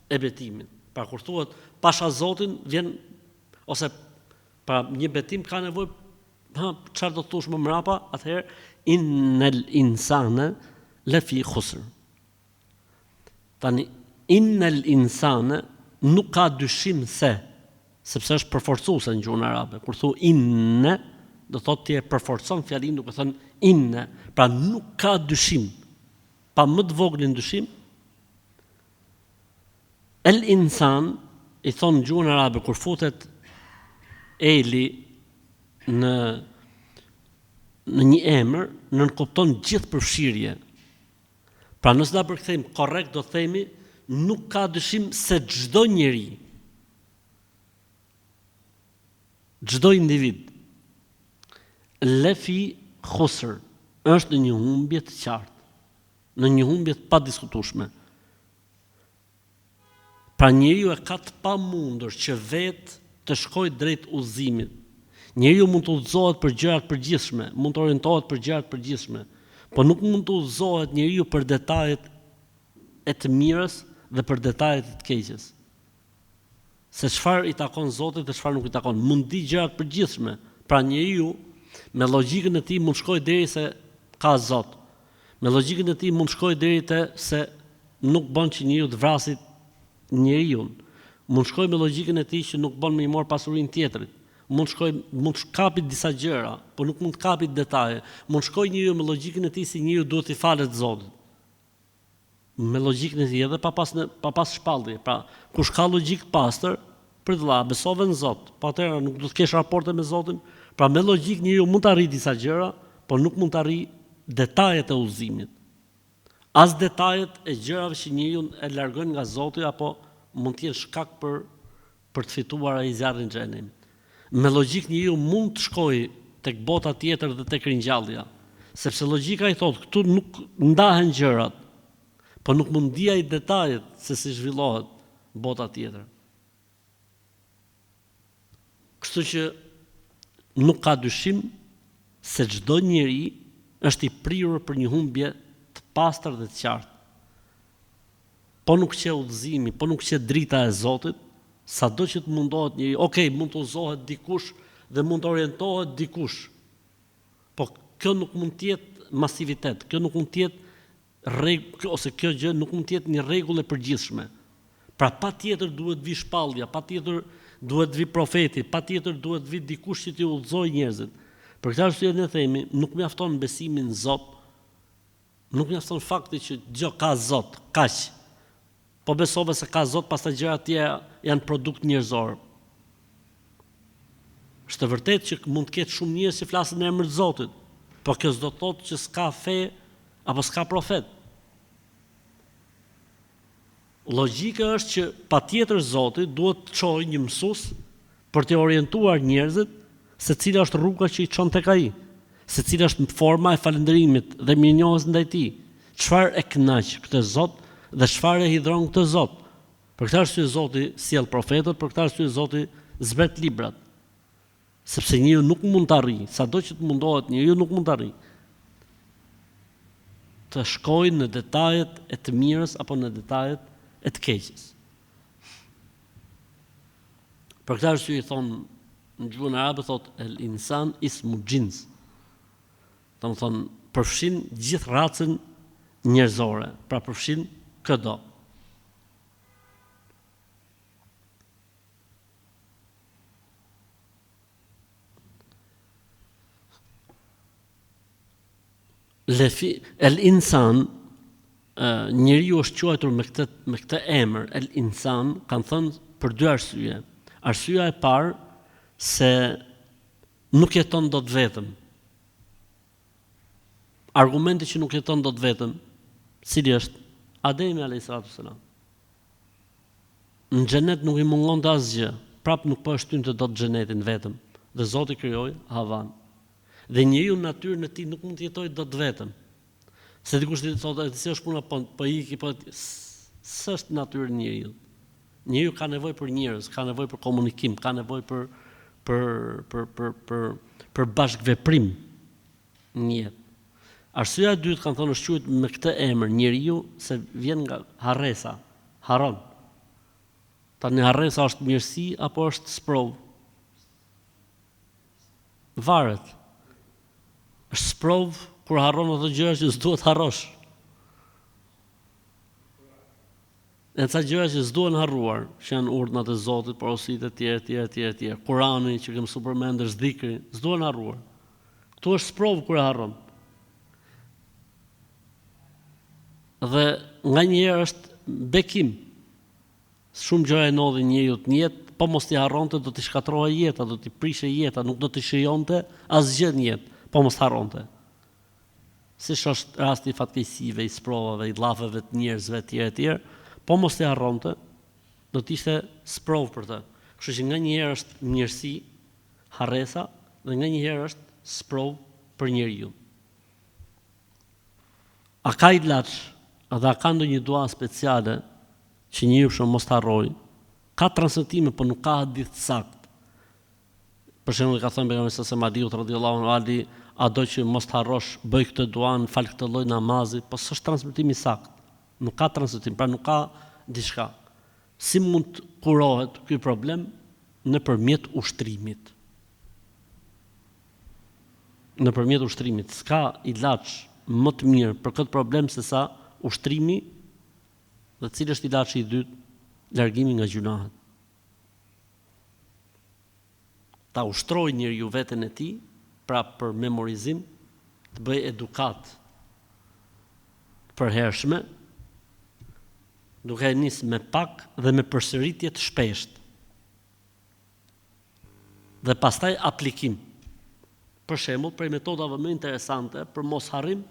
e betimit. Pra kur thuhet pasha Zotin vjen ose pra një betim ka nevojë çfarë do të thosh më mbrapa, atëherë innal insana lafi khusr. Tani innal insana nuk ka dyshim sepse është përforcuese në gjuhën arabe. Kur thu inne, do thotë ti e përforcon fjalin duke thënë inne, pra nuk ka dyshim. Pa më të voglin dyshim, el insan i thonë në gjuhën arabe kur futet eli në një emër, nënkupton gjithë përfshirje. Pra nëse ta përkthejmë korrekt do themi nuk ka dyshim se çdo njeri, çdo individ lefi khusr është në një humbje të qartë, në një humbje të padiskutueshme. Pra njeriu e ka të pamundur që vetë të shkojë drejt udhëzimit. Njeriu mund të udhëzohet për gjëra të përgjithshme, mund të orientohet për gjëra të përgjithshme, por nuk mund të udhëzohet njeriu për detajet e të mirës dhe për detajet e të keqes. Se çfarë i takon Zotit dhe çfarë nuk i takon. Mund di gjëra të përgjithshme. Pra njeriu me logjikën e tij mund shkojë deri se ka Zot. Me logjikën e tij mund shkojë deri te se nuk bën që njeriu të vrasit njeriu. Mund shkojë me logjikën e tij që nuk bën me i marr pasurinë tjetrit. Mund kapi disa gjëra, por nuk mund të kapi detaje. Mund shkojë njeriu me logjikën e tij si njeriu duhet i falet Zotit. Me logjikën e tij edhe pa pas shpallje. Pra, kush ka logjik të pastër, për të vëlla, besove në Zot. Po atëherë nuk do të kesh raporte me Zotin. Pra me logjik njeriu mund të arrijë disa gjëra, por nuk mund të arrijë detajet e udhëzimit. As detajet e gjërave që njeriu e largon nga Zoti apo mund të jenë shkak për të fituar ai zjarrin e xhenemit. Me logjik njeriu mund të shkojë tek bota tjetër dhe tek ringjallja, sepse logjika i thotë këtu nuk ndahen gjërat, por nuk mund dia i detajet se si zhvillohet bota tjetër. Kështu që nuk ka dyshim se çdo njeri është i prirur për një humbje të pastër dhe të qartë. Po nuk qe udhëzimi, po nuk qe drita e Zotit, sado që të mundohet njëri, mund të udhëzohet dikush dhe mund të orientohet dikush. Po kjo nuk mund të jetë masivitet, kjo nuk mund të jetë ose kjo gjë nuk mund të jetë një rregull e përgjithshme. Pra patjetër duhet vi shpallja, patjetër duhet vi profeti, patjetër duhet vi dikush që t'i udhëzojë njerëzit. Për këtë arsye ne themi, nuk mjafton besimi në Zot, nuk mjafton fakti që gjë ka Zot, kaq. Po besove se ka Zot, pastaj gjërat tjera janë produkt njerëzor. Është vërtet që mund të ketë shumë njerëz që flasin në emër të Zotit, po kjo s'do të thotë që s'ka fe apo s'ka profet. Logjika është që patjetër Zoti duhet të çojë një mësues për të orientuar njerëzit se cila është rruga që i çon tek ai, se cila është forma e falënderimit dhe mirënjohjes ndaj tij. Çfarë e kënaq këtë Zot dhe çfarë e hidhron këtë Zot. Për këtë arsye Zoti sjell profetët, për këtë arsye Zoti zbret librat. Sepse njeriu nuk mund të arrijë, sado që të mundohet, njeriu nuk mund të arrijë të shkojë në detajet e të mirës apo në detajet e të keqes. Për këtë arsye i thonë në gjuhën arabe thotë el insan ismu gjins. Domethënë përfshin gjithë racën njerëzore, pra përfshin çdo. El insan, njeriu është quajtur me këtë emër, el insan, kanë thënë për dy arsye. Arsyeja e parë se nuk jeton dot vetëm. Argumenti që nuk jeton dot vetëm, cili është Ademi alayhis salam. Në xhenet nuk i mungonte asgjë, prap nuk po e shtynte dot xhenetin vetëm, dhe Zoti krijoi Havan. Dhe njeriu në natyrën e tij nuk mund të jetojë dot vetëm. Se dikush të thotë se është puna po iki, po s'është natyrë e njeriu. Njeriu ka nevojë për njerëz, ka nevojë për komunikim, ka nevojë për bashkëveprim në jetë. Arsyeja e dytë kanë thënë është quajtur me këtë emër njeriu se vjen nga harresa, haron. Tani harresa është mirësi apo është sprov? Varet. Është sprov kur harron ato gjëra që s'duhet harrosh. E ca gjëra që s'duhen harruar, që janë urdhnat e Zotit, porositë e tjera, Kurani që kemë supermendër, dhikri, s'duhen harruar. Ktu është sprov kur e harron. Dhe nganjëherë është bekim. Shumë gjëra e ndodhin njeriu në jetë, po mos t'i harronte do t'i shkatërrohej jeta, do t'i prishej jeta, nuk do t'i shijonte asgjë në jetë, po mos harronte. Siç është rasti i fatkeqësive, i sprovave, i llafeve të njerëzve etj. Po mos t'i harronte, do të ishte sprov për të. Kështu që nganjëherë është mirësi, harresa, dhe nganjëherë është sprov për njeriu. A ka ilaç, dhe a ka ndonjë dua speciale që njeriu shumë mos të harrojë? Ka transmetime, po nuk ka hadith sakt. Për shembull, ka thënë pejgamberi sallallahu alajhi wasallam radhiyallahu anhu, Ali, a do që mos të harrosh, bëj këtë duan, fal këtë lloj namazi, po s'është transmetim i sakt. Nuk ka transmetim, pra nuk ka diçka. Si mund të kurohet ky problem? Nëpërmjet ushtrimit. Nëpërmjet ushtrimit. S'ka ilaç më të mirë për këtë problem se sa ushtrimi, dhe cili është ilaçi i dytë? Largimi nga gjunahet. Ta ushtroj njeriu veten e tij, pra për memorizim, të bëj edukat përhershme, duke nisë me pak dhe me përsëritje të shpeshtë. Dhe pastaj aplikim. Për shembull, prej metodave më interesante për mos harrim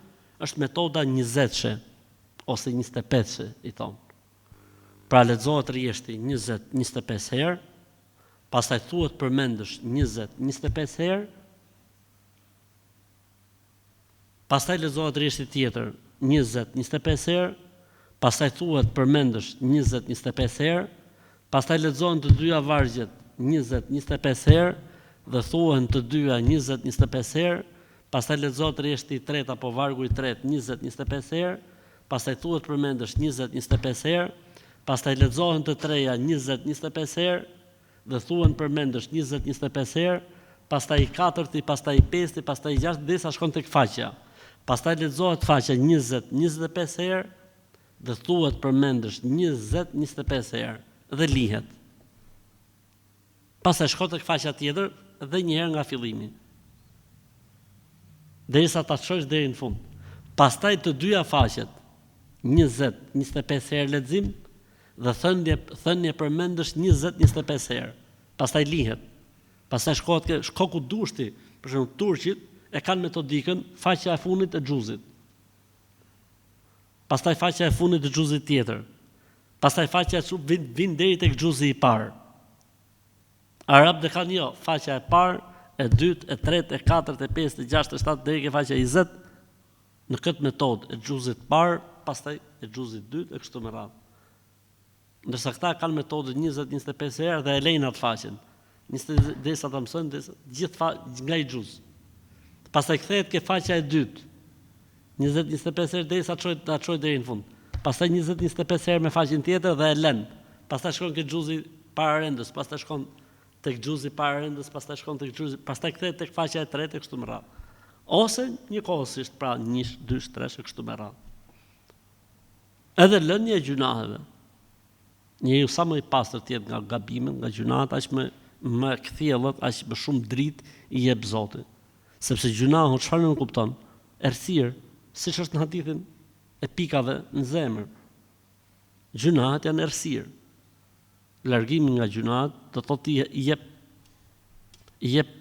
është metoda 20-she ose 25-she, i thonë. Pra lexohet rjeshti 20-25 herë, pastaj thuhet përmendësh 20-25 herë, pastaj lexohet rjeshti tjetër 20-25 herë, pastaj thuhet përmendësh 20-25 herë, pastaj lexohen të dyja vargjet 20-25 herë dhe thuhen të dyja 20-25 herë, pastaj lexohet rjeshti i tretë apo vargu i tretë 20-25 herë, pastaj thuhet përmendësh 20-25 herë, pastaj lexohen të treja 20-25 herë dhe thuhen përmendësh 20-25 herë, pastaj i katërti, pastaj i pesti, pastaj i gjashtë, derisa shkon tek faqja. Pastaj lexohet faqja 20-25 herë dhe thuhet përmendesh 20-25 herë dhe lihet. Pastaj shko tek faqja tjetër dhe një herë nga fillimi. Derisa ta çosh deri në fund. Pastaj të dyja faqet 20-25 herë lexim dhe thënie përmendesh 20-25 herë. Pastaj lihet. Pastaj shko ku dush ti. Për shembull turqit e kanë metodikën faqja e fundit e xhuzit. Pastaj faqja e fundit e xhuzit tjetër. Pastaj faqja e vin deri tek xhuzi i parë. Arabët kanë jo, faqja e parë, e dytë, e tretë, e katërt, e pestë, e gjashtë, e shtatë deri ke faqja 20 në këtë metodë e xhuzit parë, pastaj e xhuzit dytë e kështu me radhë. Ndërsa këta kanë metodën 20-25 herë dhe e lejnë atë faqen. Derisa ta mësojnë gjithë nga i xhuz. Pastaj kthehet ke faqja e dytë. 20-25 herë derisa ta çojë deri në fund. Pastaj 20-25 herë me faqen tjetër dhe e lën. Pastaj shkon ke xhuzi para rendës, pastaj shkon tek xhuzi para rendës, pastaj shkon tek xhuzi, pastaj kthehet tek faqja e tretë kështu me radhë. Ose njëkohësisht, pra 1, 2, 3 kështu me radhë. Edhe lënia e gjunaheve. Njeriu sa më i pastër të jetë nga gabimet, nga gjunahet, aq më kthjellët, aq më shumë dritë i jep Zoti. Sepse gjunahu çfarë nuk kupton? Errësirë, siç është në hadithin e pikave në zemër. Gjunahet janë errësirë. Largimi nga gjunahet do thotë i jep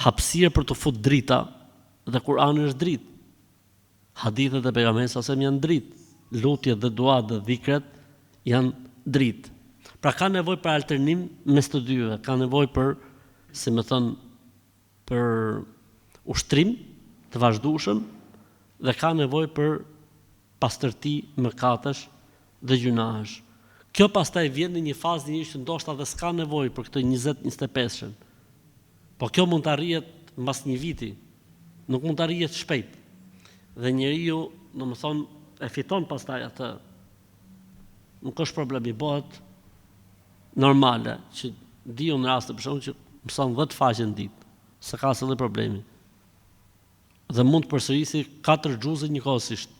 hapësirë për të futur drita dhe Kurani është dritë. Hadithet e pejgamberit sa janë dritë. Lutjet dhe duat dhe dhikret janë dritë. Pra ka nevojë për alternim mes të dyve, ka nevojë për, si më thon, për ushtrim të vazhdueshëm dhe ka nevojë për pastërti mëkatesh dhe gjunahesh. Kjo pastaj vjen në një fazë njëri që ndoshta dhe s'ka nevojë për këtë 20-25-shën. Po kjo mund të arrihet mbas një viti, nuk mund të arrihet shpejt. Dhe njeriu, domethënë, e fiton pastaj atë. Nuk është problem, i bëhet normale, që diu në rast për shembull që mëson 10 faqe në ditë, s'ka asnjë problemi. Dhe mund të përsërisi 4 xhuze njëkohësisht.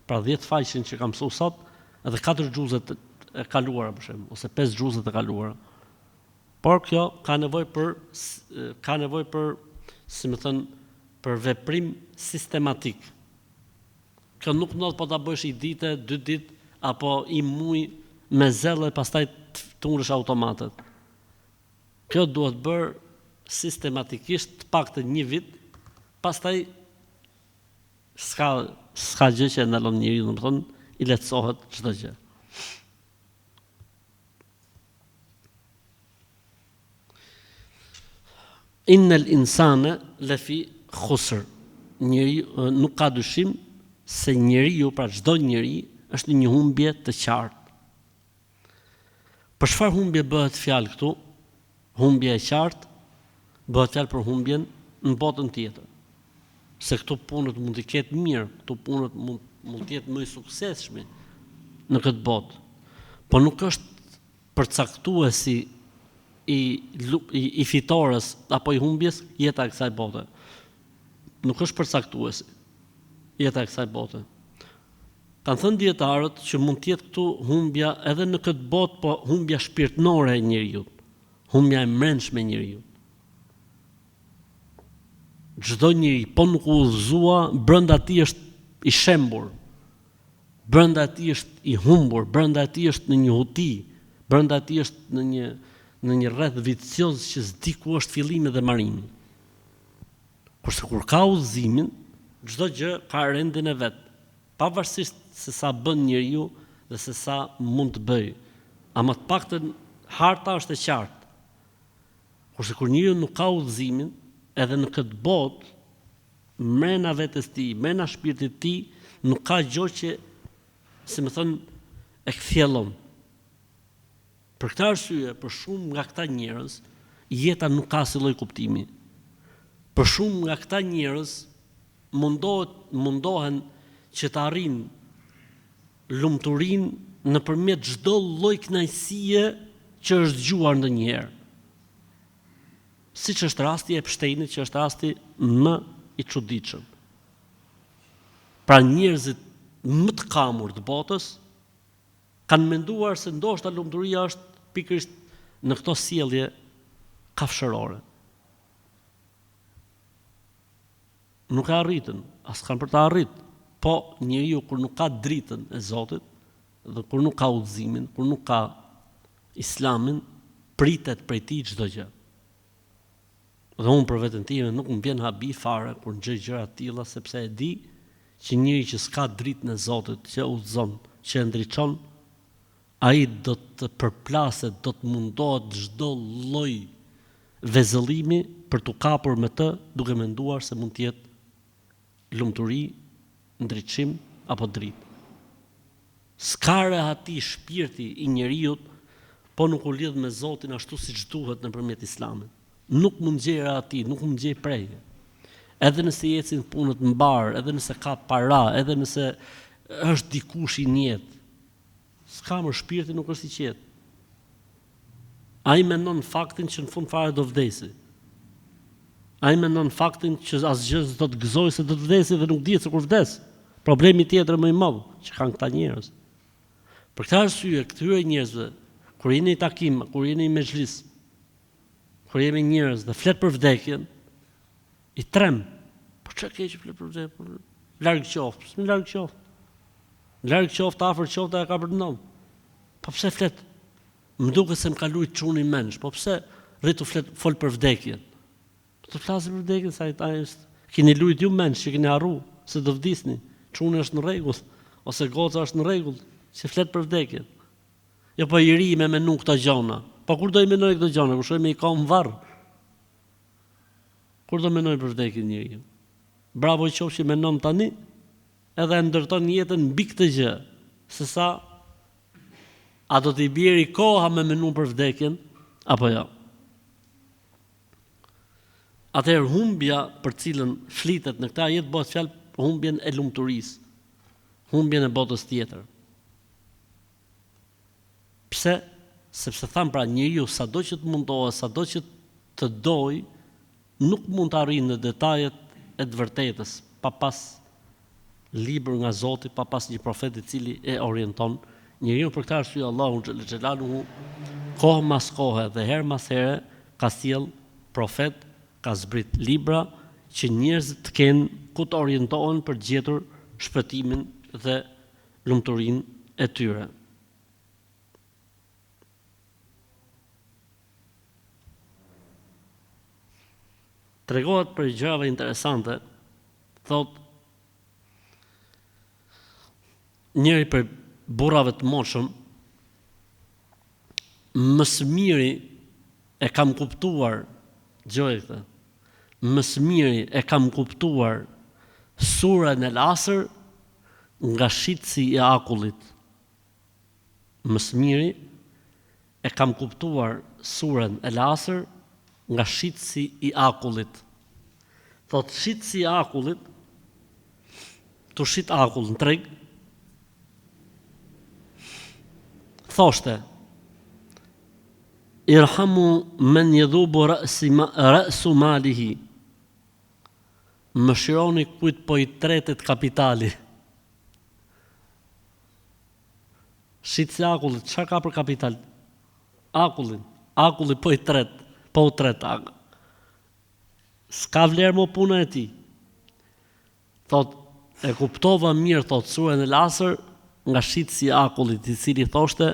Pra 10 faqe që kam mësuar sot, edhe 4 xhuze e kaluara për shembull, ose 5 xhuze të kaluara. Por kjo ka nevojë për, si më thën, për veprim sistematik. Kjo nuk ndodh po ta bësh i ditë, 2 ditë apo i muaj me zell dhe pastaj të ulesh automatët. Kjo duhet bërë sistematikisht të paktën një vit, pastaj s'ka gjë që ndalon njeriu, domethënë i lehtësohet çdo gjë. Innal insana lafi khusr. Nuk ka dyshim se njeriu, pra çdo njeri, është një humbje të qartë. Për çfarë humbje bëhet fjalë këtu? Humbja e qartë bëhet fjalë për humbjen në botën tjetër. Se këtu punët mund të ketë mirë, këtu punët mund të jetë më i suksesshme në këtë botë. Po nuk është përcaktuesi i fitores apo i humbjes jeta e kësaj bote. Nuk është përcaktuesi jeta e kësaj bote. Kanë thënë dietarët që mund të jetë këtu humbja edhe në këtë botë, po humbja shpirtënore e njeriu, humbja e brendshme e njeriu. Çdo njeri po nuk u udhëzua, brenda tij është i shembur. Brenda tij është i humbur, brenda tij është në një huti, brenda tij është në një rreth vicioz që s'di ku është fillimi dhe marrimi. Kurse kur ka udhëzimin, çdo gjë ka rendin e vet, pavarësisht se sa bën njeriu dhe se sa mund të bëj. Ama të paktën harta është e qartë. Kurse kur njeriu nuk ka udhëzimin, edhe në këtë botë, mrena vetes tij, mrena shpirtit tij, nuk ka gjë që, si më thon, e kthjellon. Për këtë arsye, për shumë nga këta njerëz, jeta nuk ka asnjë lloj kuptimi. Për shumë nga këta njerëz mundohen që të arrijnë lumturinë nëpërmjet çdo lloj kënaqësie që është dëgjuar ndonjëherë. Siç është rasti i Epsteinit, që është rasti më i çuditshëm. Pra njerëzit më të kamur të botës kanë menduar se ndoshta lumturia është pikërisht në këto sjellje kafshërore. Nuk e arritën, as kanë për të arrit, po njeriu kur nuk ka dritën e Zotit, dhe kur nuk ka udhëzimin, kur nuk ka Islamin, pritet prej tij çdo gjë. Dhe unë për veten time nuk më vjen habi fare kur ngjej gjëra të tilla, sepse e di që njëri që s'ka dritën e Zotit, që udhëzon, që ndriçon, ai do të përplaset, do të mundohet çdo lloj vezëllimi për t'u kapur me të, duke menduar se mund të jetë lumturi, ndriçim apo dritë. S'ka rehati shpirti i njeriut, po nuk u lidh me Zotin ashtu siç duhet nëpërmjet Islamit. Nuk mund gjej rehati, nuk mund gjej prejje. Edhe nëse ecin punët mbar, edhe nëse ka para, edhe nëse është dikush i njetë, s'ka më shpirti nuk është i qetë. Ai mendon faktin që në fund fare do vdesi. Ai mendon faktin që asgjë s'do të gëzojë se do të vdesi dhe nuk dihet se kur vdes. Problemi tjetër më i madh që kanë këta njerëz. Për këtë arsye, këtyre njerëzve, kur jeni në takim, kur jeni në mezhlis, kur jemi njerëz dhe flet për vdekjen, i trem. Po çka ke që flet për vdekjen? Larg qoftë, s'më larg qoftë. Larg qoftë, afër qoftë, ka për të ndonjë. Po pse flet? Më duket se më ka lujt çuni mensh, po pse rritu fol për vdekjen? Po të flasim për vdekjen sa keni lujt ju mensh që keni harru se do vdisni. Çuni është në rregull, ose goca është në rregull, që flet për vdekjen. Jo po i ri me menu këto gjona. Po kur do i menoj këto gjona, kur shoj me i kam varr. Kur do menoj për vdekjen njeriu? Bravo qofshi menon tani, edhe e ndërton jetën mbi këtë gjë, sesa a do t'i bjeri koha me menu për vdekjen, apo jo? Atëherë humbja për cilën flitet në këta jetë bëhet fjalë për humbjen e lumturisë, humbjen e botës tjetër. Pse? Sepse tham pra njeriu sado që të mundohet, sado që të doj, nuk mund të arrijë në detajet e të vërtetës, pa pas libër nga Zoti, pa pas një profet i cili e orienton njeriu. Për këtë arsye Allahu xhelaluhu kohë mas kohe dhe herë mas here ka sjell profet, ka zbrit libra që njerëzit të kenë ku të orientohen për të gjetur shpëtimin dhe lumturinë e tyre. Tregohet për gjërave interesante, thot njëri për burrave të moshëm, më së miri e kam kuptuar, gjoj këtë, më së miri e kam kuptuar surën e Asr nga shitësi i akullit. Më së miri e kam kuptuar surën e Asr nga shitësi i akullit. Thot shitësi i akullit, të shit akull në treg, thoshte, irhamu men yadhubu ra'su malihi, më shironi kujt po i tretet kapitali. Shitësi i akullit, çfarë ka për kapital? Akullin, akulli po i tret. Po u tret, s'ka vlerë më puna e ti. Thot, e kuptova mirë, thot, surën e Asr nga shitësi i akullit, i cili thoshte,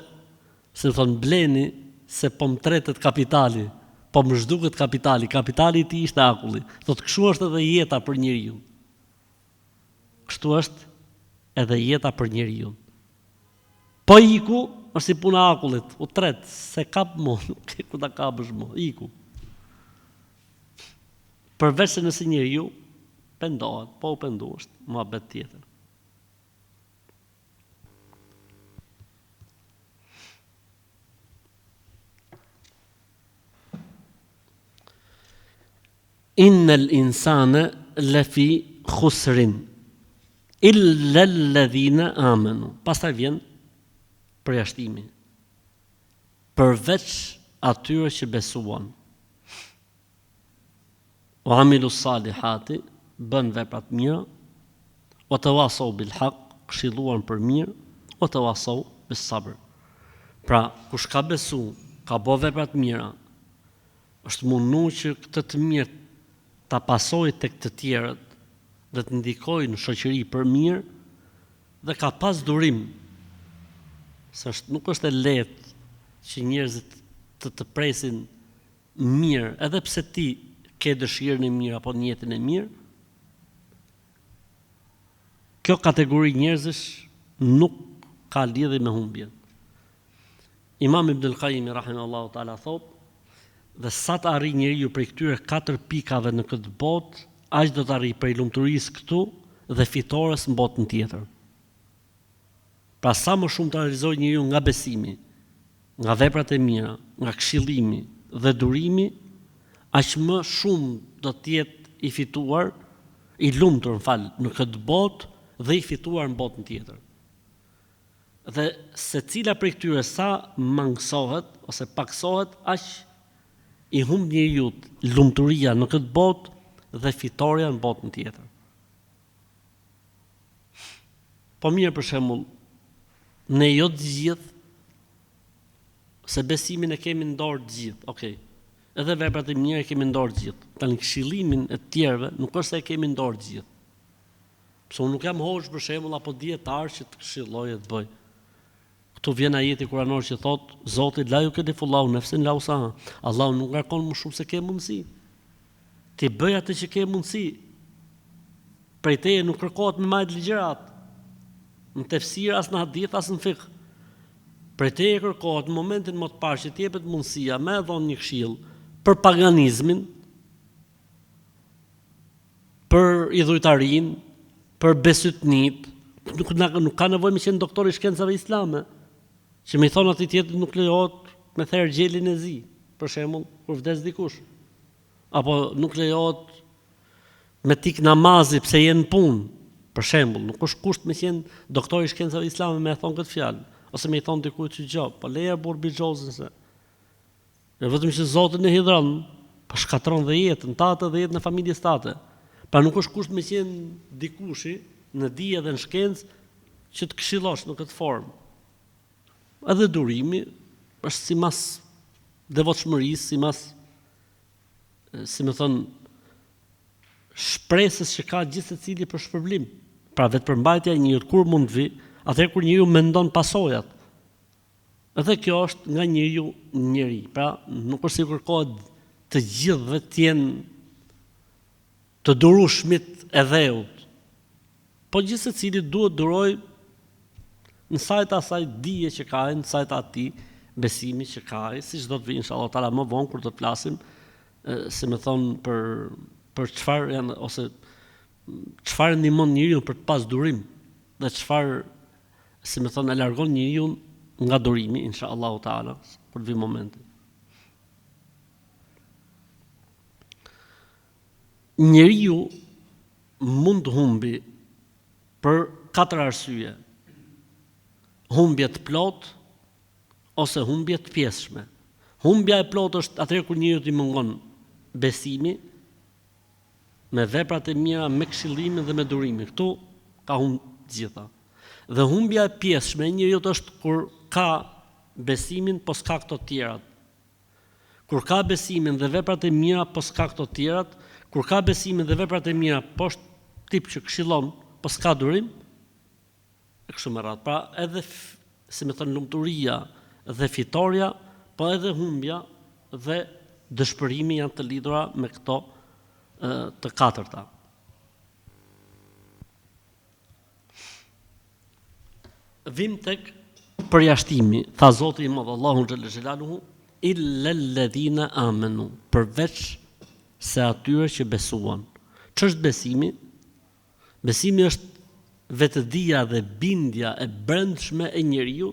se thon bleni se po më tretet kapitali, po më zhduket kapitali i ti ishte akulli. Thot, kështu është edhe jeta për njeriu. Kështu është edhe jeta për njeriu. Po iku, është si puna akullit, u tret, se kap mo, nuk ke ku ta kapësh mo, iku. Përveç se nëse njeriu pendohet, po u pendu është muhabet tjetër. Innal insana lafi khusrin illa alladhina amanu. Pastaj vjen përjashtimi. Përveç atyre që besuan. Wa amilu salihati, bën vepra të mira, o të wasau bil haq, këshilluan për mirë, o të wasau bis sabr. Pra, kush ka besu, ka bo vepra të mira, është mundu që këtë të mirë ta pasoj tek të tjerët dhe të ndikojë në shoqëri për mirë dhe ka pas durim. Se nuk është e lehtë që njerëzit të presin mirë, edhe pse ti ke dëshirën e mirë apo njëtin e mirë. Kjo kategori njerëzish nuk ka lidhje me humbjen. Imam Ibn al-Qayyim rahimahullahu taala thotë, dhe sa të arri njeriu prej këtyre 4 pikave në këtë botë, aq do të arri prej lumturisë këtu dhe fitores në botën tjetër. Pra sa më shumë të realizojë njeriu nga besimi, nga veprat e mira, nga këshillimi dhe durimi, aq më shumë do të jetë i fituar, i lumtur në këtë botë dhe i fituar në botën tjetër. Dhe secila prej këtyre sa mangësohet ose paksohet, aq i humb njeriu lumturia në këtë botë dhe fitoria në botën tjetër. Po mirë, për shembull, ne jo të gjithë, se besimin e kemi në dorë të gjithë, okay. Edhe veprat e mira e kemi në dorë të gjithë. Tani këshillimin e të tjerëve nuk është se e kemi në dorë të gjithë. Pse unë nuk jam hoxh për shembull apo dietar që të këshilloj e të bëj. Këtu vjen ajeti kuranor që thot, Zoti la yukellifullahu nafsan illa wusaha. Allahu nuk ngarkon më shumë se ke mundësi. Ti bëj atë që ke mundësi. Prej teje nuk kërkohet me majt ligjërat. Në tefsir as në hadith as në fiqh. Prej teje kërkohet në momentin më të parë që të jepet mundësia me dhon një këshill për paganizmin, për idhujtarin, për besytnit, nuk ka nevojë me qenë doktor i shkencave islame, që me i thonë ati tjetër nuk lejohet me therë gjelin e zi, për shembull, kur vdes dikush. Apo nuk lejohet me tik namazi pse jenë punë, për shembull, nuk është kusht me qenë doktor i shkencave islame me e thonë këtë fjalë, ose me i thonë dikujt që gjop, po leja burr bixhozën se. E vetëm që Zoti e hidhron, po shkatron dhe jetën tate dhe jetën e familjes tate. Pa nuk është kusht me qenë dikushi në dije dhe në shkencë që të këshillosh në këtë formë. Edhe durimi është simas devotshmërisë, simas, si më thon, shpresës që ka gjithë secili për shpërblim. Pra vetëpërmbajtja e njeriut kur mund të vi, atëherë kur njeriu mendon pasojat. Edhe kjo është nga njeriu njeri. Pra nuk është si kërkohet të gjithëve të jenë të durueshmit e dheut. Po gjithë secili duhet duroj në sajt asaj dije që ka, në sajt ati besimi që ka, siç do të vi inshallah taala më vonë kur do të flasim, se më thon për çfarë janë ose çfarë ndihmon njeriu për të pas durim dhe çfarë, si më thon, e largon njeriu nga durimi inshallah taala kur vi momenti. Njeriu mund të humbi për 4 arsye. Humbje të plot ose humbje të pjesshme. Humbja e plot është atëherë kur njeriu i mungon besimi me veprat e mira, me këshillimin dhe me durimin. Këtu ka humb gjitha. Dhe humbja e pjesshme e njeriu është kur ka besimin po s'ka këto të tjerat. Kur ka besimin dhe veprat e mira po s'ka këto të tjerat, kur ka besimin dhe veprat e mira po është tip që këshillon po s'ka durim, e kështu me radhë. Pra edhe, si më thënë, lumturia dhe fitoria, po edhe humbja dhe dëshpërimi janë të lidhura me këto të katërta. Vim tek përjashtimi, tha Zoti i Madh Allahu xhalla xhelaluhu, illa alladhina amanu, përveç se atyre që besuan. Ç'është besimi? Besimi është vetëdia dhe bindja e brendshme e njeriu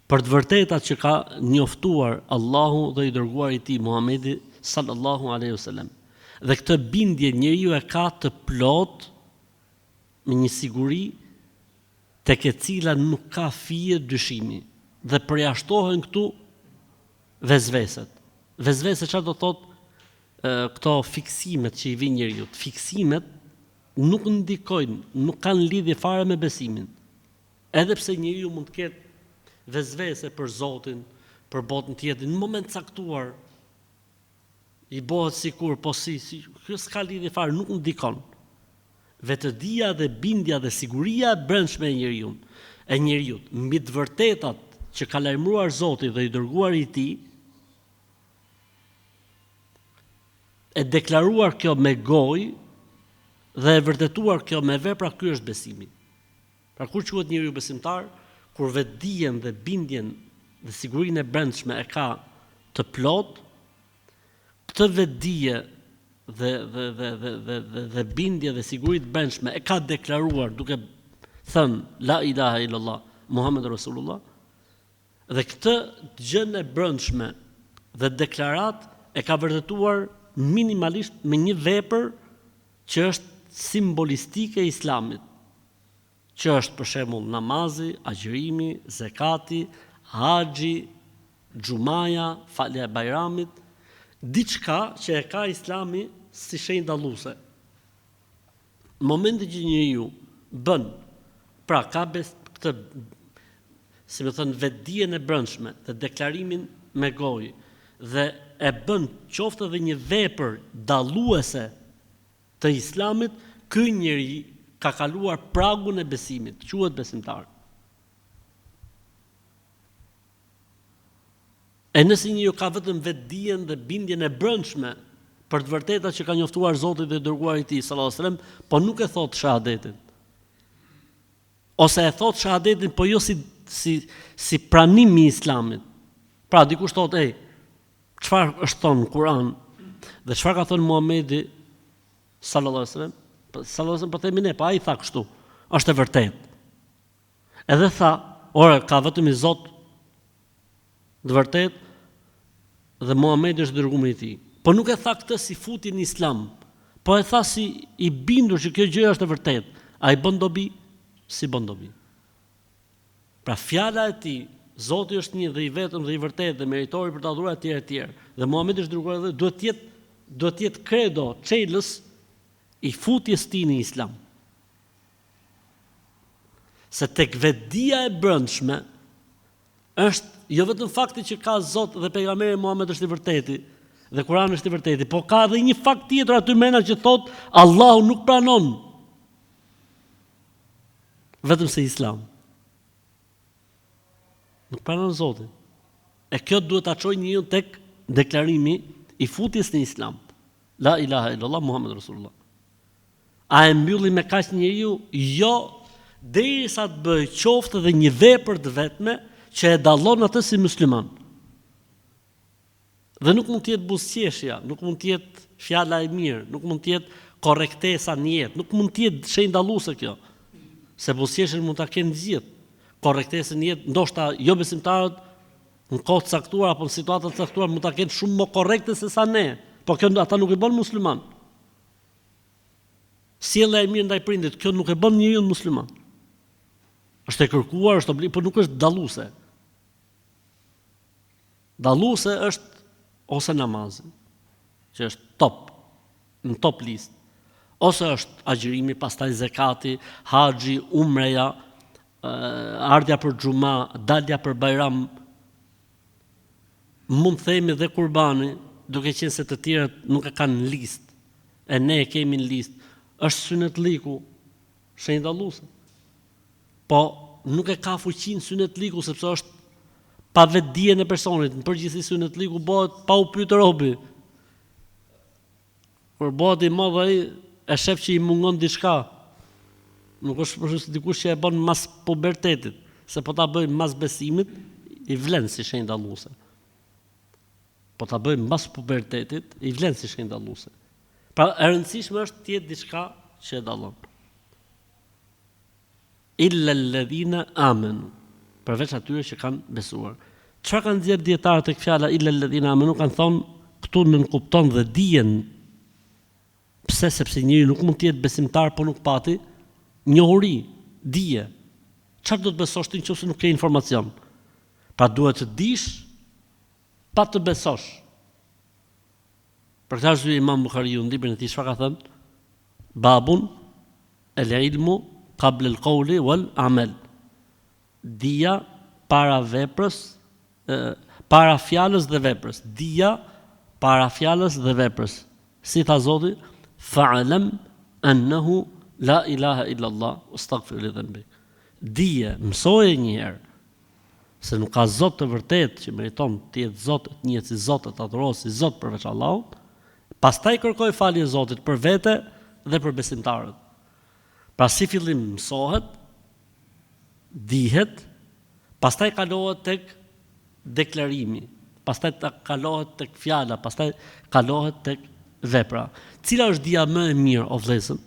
për të vërtetat që ka njoftuar Allahu dhe i dërguari i tij Muhamedi sallallahu alaihi wasallam. Dhe këtë bindje njeriu e ka të plot me një siguri tek e cila nuk ka fije dyshimi dhe përjashtohen këtu vezveset. Vezveset çfarë do thotë këto fiksimet që i vijnë njeriu? Fiksimet nuk ndikojnë, nuk kanë lidhje fare me besimin. Edhe pse njeriu mund të ketë vezvese për Zotin, për botën tjetër, në moment caktuar i bëhet sikur po kjo s'ka lidhje fare, nuk ndikon. Vetëdia dhe bindja dhe siguria e brendshme e njeriu, mbi të vërtetat që ka lajmëruar Zoti dhe i dërguar i tij, e deklaruar kjo me gojë dhe e vërtetuar kjo me vepra, ky është besimi. Pra kur quhet njeriu besimtar, kur vetdijen dhe bindjen dhe sigurinë e brendshme e ka të plot, këtë vetdije dhe bindje dhe siguri të brendshme e ka deklaruar duke thënë la ilaha illallah Muhammed Rasulullah, dhe këtë gjën e brendshme dhe deklarat e ka vërtetuar minimalisht me një vepër që është simbolistike e Islamit, që është për shembull namazi, agjërimi, zakati, haxhi, xhumaja, falja e Bajramit, diçka që e ka Islami si shenjë dalluese. Në momentin që njeriu bën, pra ka këtë, si më thënë, vetdijen e brendshme dhe deklarimin me gojë, dhe e bën qoftë edhe një vepër dalluese të Islamit, ky njeri ka kaluar pragun e besimit, quhet besimtar. E nëse njeriu ka vetëm vetdijen dhe bindjen e brendshme për të vërtetat që ka njoftuar Zoti dhe dërguari i tij sallallahu alajhi wasallam, po nuk e thot shahadetin. Ose e thot shahadetin, po jo si pranim i Islamit. Pra dikush thot, çfarë është thonë në Kur'an dhe çfarë ka thënë Muhamedi sallallahu alajhi wasallam? Sallallahu alajhi wasallam po themi ne, po ai tha kështu. Është e vërtetë. Edhe tha, ora ka vetëm i Zot të vërtetë dhe Muhamedi është dërguari i tij. Po nuk e tha këtë si futi në Islam, po e tha si i bindur që kjo gjë është e vërtetë. Ai bën dobi, si bën dobi. Pra fjala e tij, Zoti është një dhe i vetëm dhe i vërtetë dhe meritori për të adhuruar etj. Dhe Muhamedi është dërguar dhe duhet të jetë credo, çelës i futjes tij në Islam. Se tek vetdia e brendshme është jo vetëm fakti që ka Zot dhe pejgamberi Muhamedi është i vërtetë dhe Kurani është i vërtetë, po ka edhe një fakt tjetër aty mena që thot Allahu nuk pranon vetëm se Islam. Nuk pranon Zotin. E kjo duhet ta çojë njeriu tek deklarimi i futjes në Islam. La ilaha illallah Muhammed Rasulullah. A e mbylli me kaq njeriu? Jo, derisa të bëj qoftë edhe një vepër të vetme që e dallon atë si musliman. Dhe nuk mund të jetë buzëqeshja, nuk mund të jetë fjala e mirë, nuk mund të jetë korrektesa në jetë, nuk mund të jetë shenjë dalluese kjo. Se buzëqeshjen mund ta kenë të gjithë. Korrektesën në jetë, ndoshta jo besimtarët në kohë të caktuara apo në situata të caktuara mund ta kenë shumë më korrekte se sa ne, po kjo ata nuk e bën musliman. Sjellja e mirë ndaj prindit, kjo nuk e bën njeriu musliman. Është e kërkuar, është obligim, por nuk është dalluese. Dalluese është ose namazi, që është në top listë, ose është agjërimi, pastaj zakati, haxhi, umreja, ardha për xhuma, dalja për bajram, mund të themi dhe kurbani, duke qenë se të tjerët nuk e kanë në listë, e ne e kemi në listë, është synetliku, shenjë dalluese. Po nuk e ka fuqinë synetliku sepse është pa vetdijen e personit, në përgjithësi synetliku bëhet pa u pyetur robi. Kur bëhet i madh ai e shef që i mungon diçka. Nuk është për dikush që e bën mas pubertetit, se po ta bëjmë mas besimit, i vlen si shenjë dalluese. Po ta bëjmë mas pubertetit, i vlen si shenjë dalluese. Pra e rëndësishme është të jetë diçka që e dallon. Illa alladhina amanu, përveç atyre që kanë besuar. Çfarë kanë nxjerrë dietarët tek fjala illa alladhina amanu, kanë thonë këtu nënkupton dhe dijen. Pse? Sepse njeriu nuk mund të jetë besimtar po nuk pati njohuri, dije. Çfarë do të besosh ti nëse nuk ke informacion? Pra duhet të dish pa të besosh. Për këtë arsye Imam Buhariu në librin e tij çfarë ka thënë? Babun el-ilmu qabla al-qawli wal-amal. Dia para veprës, para fjalës dhe veprës. Dia para fjalës dhe veprës. Si tha Zoti, fa'lam annahu la ilaha illa Allah wastaghfir li dhanbik. Dije, mësoje një herë se nuk ka Zot të vërtet që meriton të jetë Zot, të njihet si Zot, të adhurohet si Zot përveç Allahut. Pastaj kërkoj falje Zotit për vete dhe për besimtarët. Pra si fillim mësohet, dihet, pastaj kalohet tek deklarimi, pastaj kalohet tek fjala, pastaj kalohet tek vepra. Cila është dia më e mirë o vëllezër?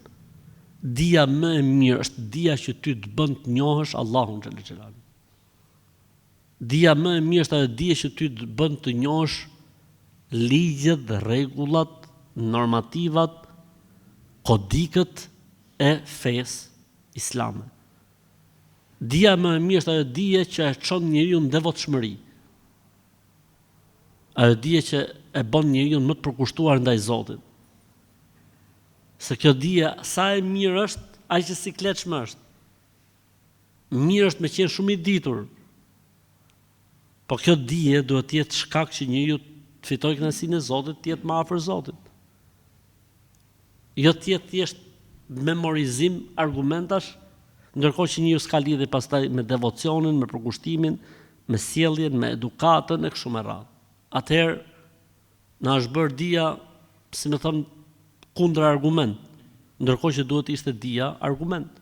Dia më e mirë është dia që ty të bën të njohësh Allahun xhallahu xhelal. Dia më e mirë është ajo dia që ty të bën të njohësh ligjet dhe rregullat, normativat, kodikët e fesë islame. Dia më e mirë është ajo dia që e çon njeriu në devotshmëri. Ajo dia që e bën njeriu më të përkushtuar ndaj Zotit. Se kjo dia sa e mirë është, aq që sikletshme është. Mirë është me qenë shumë i ditur. Po kjo dije duhet të jetë shkak që njeriu të fitojë kënaqësinë e Zotit, të jetë më afër Zotit. Jo të jetë thjesht memorizim argumentash, ndërkohë që njeriu s'ka lidhje pastaj me devocionin, me përkushtimin, me sjelljen, me edukatën e kështu me radhë. Atëherë na është bërë dia, si më thon, kundër argument, ndërkohë që duhet ishte dia argument.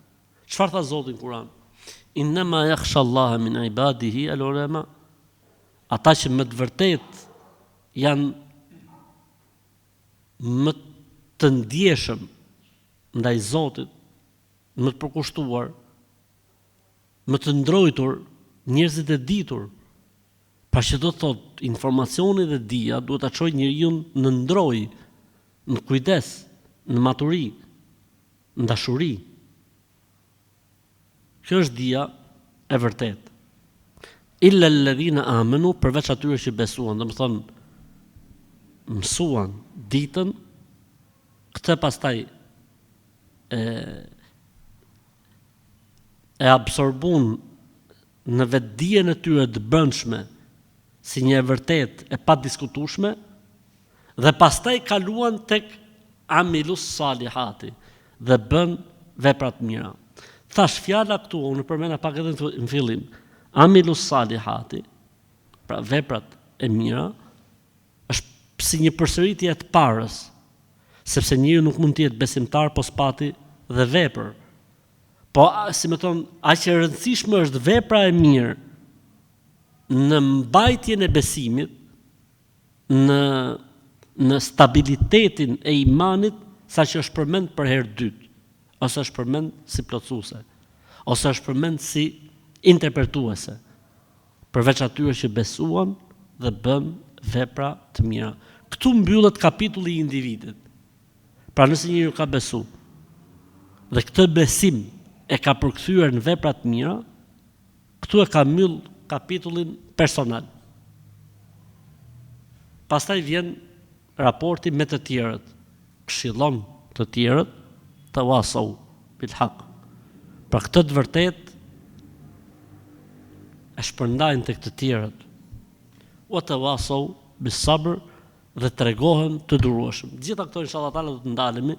Çfarë tha Zoti në Kur'an? Innama yakhsha Allaha min ibadihi al-ulama. Ata që më të vërtet janë më të ndjeshëm ndaj Zotit, më të përkushtuar, më të ndrojtur, njerëzit e ditur. Pra që do të thot, informacioni dhe dia duhet ta çojë njeriu në ndrojë, në kujdes, në maturi, në dashuri. Kjo është dia e vërtet. Illa alladhina amanu, përveç atyre që besuan, domethënë mësuan ditën, këtë pastaj e absorbun në vetdijen e tyre të brendshme si një e vërtet e pa diskutueshme, dhe pastaj kaluan tek amilus salihati dhe bën vepra të mira. Thash fjala këtu, unë përmenda pak edhe në fillim, amilus salihati, pra veprat e mira, është si një përsëritje e të parës, sepse njeriu nuk mund të jetë besimtar pos pati dhe vepër. Po, si më thon, aq e rëndësishme është vepra e mirë në mbajtjen e besimit, në stabilitetin e imanit, sa që është përmend për herë dytë, ose është përmend si plotësuese, ose është përmend si interpretuese, përveç atyre që besuan dhe bën vepra të mira. Këtu mbyllet kapitulli i individit. Pra nëse njeriu ka besu dhe këtë besim e ka përkthyer në vepra të mira, këtu e ka mbyll kapitullin personal. Pastaj vjen raporti me të tjerët, këshillon të tjerët të wasau bil haq. Pra këtë të vërtet e shpërndajnë tek të tjerët. O të wasau bis sabr, dhe tregohen të durueshëm. Gjitha këto inshallah taala do të ndalemi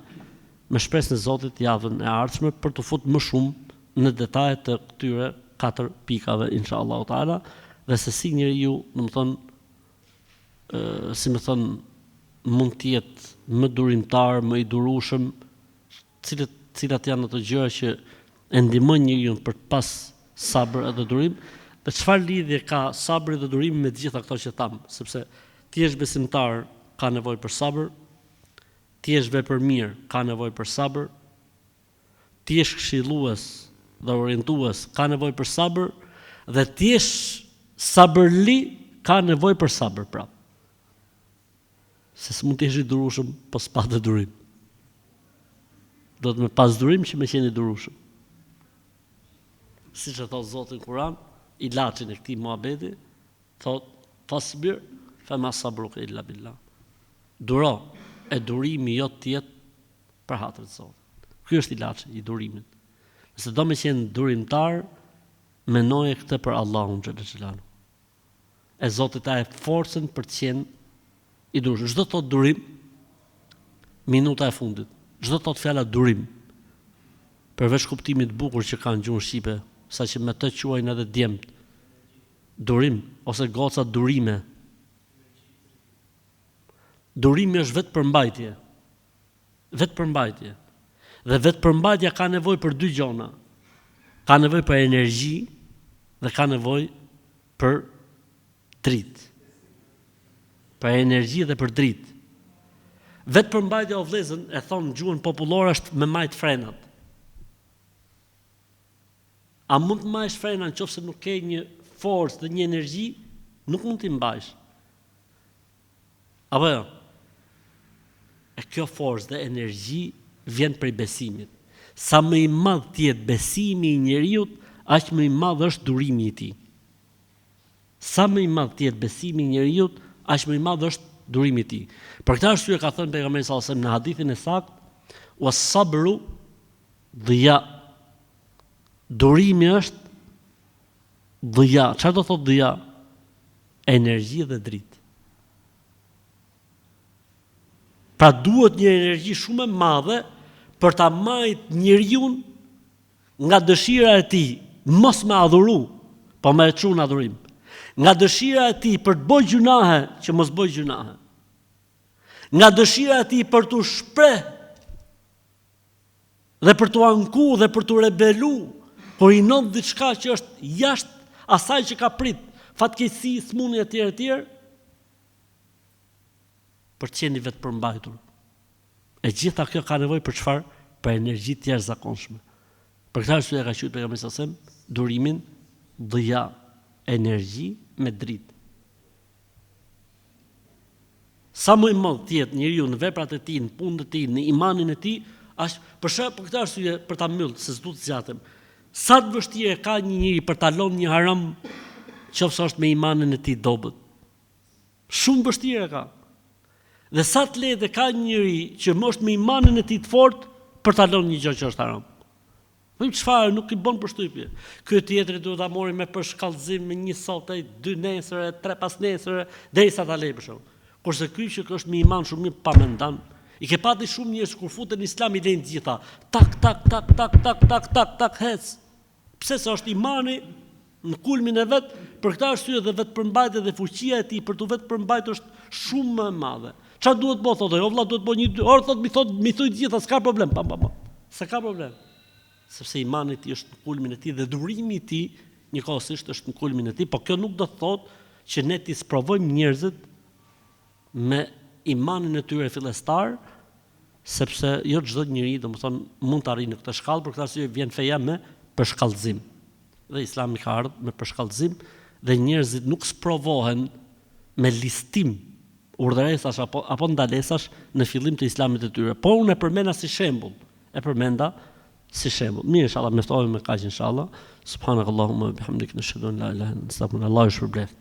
me shpresën e Zotit javën e ardhshme për të futur më shumë në detajet të këtyre 4 pikave inshallah taala, dhe se si njeriu, domethënë, si më thon, mund të jetë më durimtar, më i durueshëm, cilat janë ato gjëra që e ndihmojnë njeriu për të pas sabër edhe durim, dhe çfarë lidhje ka sabri dhe durimi me të gjitha këto që tham, sepse ti je besimtar, ka nevojë për sabër, ti je vepër mirë, ka nevojë për sabër, ti je këshillues dhe orientues, ka nevojë për sabër, dhe ti je sabërli, ka nevojë për sabër prap. Se s'mund të jesh i durueshëm pas pa të durim. Do të me pas durim që me qenë i durueshëm. Siç e thot Zoti në Kur'an, ilaçin e këtij muhabeti, thot fasbir fema sabruka illa billah. Duro, e durimi jo të jetë për hatër të Zotit. Ky është ilaçi i durimit. Nëse do me qenë durimtar, menoje këtë për Allahun xhallahu. E Zoti ta e forcën për të qenë i durshëm. Çdo thot durim, minuta e fundit. Çdo thot fjala durim, përveç kuptimit të bukur që kanë gjuhën shqipe, saqë me të quajnë edhe djemt. Durim ose goca durime. Durimi është vetë përmbajtje. Vetë përmbajtje. Dhe vetë përmbajtja ka nevojë për dy gjona. Ka nevojë për energji dhe ka nevojë për dritë. Për energji dhe për dritë. Vetë përmbajtja o vlezën, e thonë gjuhën popullore, është me majt frenat. A mund të majsh frena nëse nuk ke një forcë dhe një energji, nuk mund t'i mbajsh. Apo jo? E kjo forcë dhe energji vjen prej besimit. Sa më i madh tjetë besimi i njeriut, aq më i madh është durimi i tij. Sa më i madh tjetë besimi i njeriut, aq më i madh është durimi i tij. Për këtë arsye ka thënë pejgamberi sallallahu alajhi wasallam në hadithin e saktë, "Was-sabru dhiya." Durimi është dhiya. Çfarë do thotë dhiya? Energji dhe dritë. Pra duhet një energji shumë e madhe për ta marrë njeriu nga dëshira e tij mos me adhuru, po me çu në adhurim. Nga dëshira e tij për të bëjë gjunahe që mos bëjë gjunahe. Nga dëshira e tij për të shpreh dhe për të anku dhe për të rebelu, por i non diçka që është jashtë asaj që ka prit, fatkeqësi, smundje etj. Për të qenë vetë përmbajtur. E gjitha kjo ka nevojë për çfarë? Për energji të jashtëzakonshme. Për këtë arsye ka thënë pejgamberi sallallahu alajhi wasallam durimin dhiya, energji me dritë. Sa më i madh të jetë njeriu në veprat e tij, në punën e tij, në imanin e tij, për këtë arsye për ta mbyllur, se s'du të zgjatem. Sa të vështirë ka një njeri për ta lënë një haram, qoftë është me imanin e tij dobët. Shumë vështirë ka. Dhe sa të lehtë ka një njeri që është me imanin e tij të fortë për ta lënë një gjë që është haram. Po çfarë nuk i bën përshtypje. Ky tjetri duhet ta mori me përshkallëzim me një sot, 2 nesër, 3 pas nesër, derisa ta lejë për shkak. Kurse ky që është me iman shumë mirë pa mendan, i ke pati shumë njerëz kur futen në Islam i lejnë të gjitha. Tak tak tak tak tak tak tak tak hec. Pse se është imani në kulmin e vet, për këtë arsye dhe vetë përmbajtja dhe fuqia e tij për të vetë përmbajtur është shumë më e madhe. Çfarë duhet bëj thotë? O vëlla duhet bëj një orë thotë mi thuj të gjitha, s'ka problem, s'ka problem. Sepse imani i tij është në kulmin e tij dhe durimi i tij njëkohësisht është në kulmin e tij, por kjo nuk do të thotë që ne ti sprovojmë njerëzit me imanin e tyre fillestar, sepse jo çdo njeri, domethënë, mund të arrijë në këtë shkallë, për këtë arsye vjen feja me përshkallëzim. Dhe Islami ka ardhur me përshkallëzim dhe njerëzit nuk sprovohen me listim urdhëresash apo ndalesash në fillim të Islamit të tyre. Po unë e përmenda si shembull. Mirë, inshallah, mjaftohemi me kaq inshallah. Subhanakallahumma wa bihamdika nashhadu an la ilaha illa anta astaghfiruka wa atubu ilaik.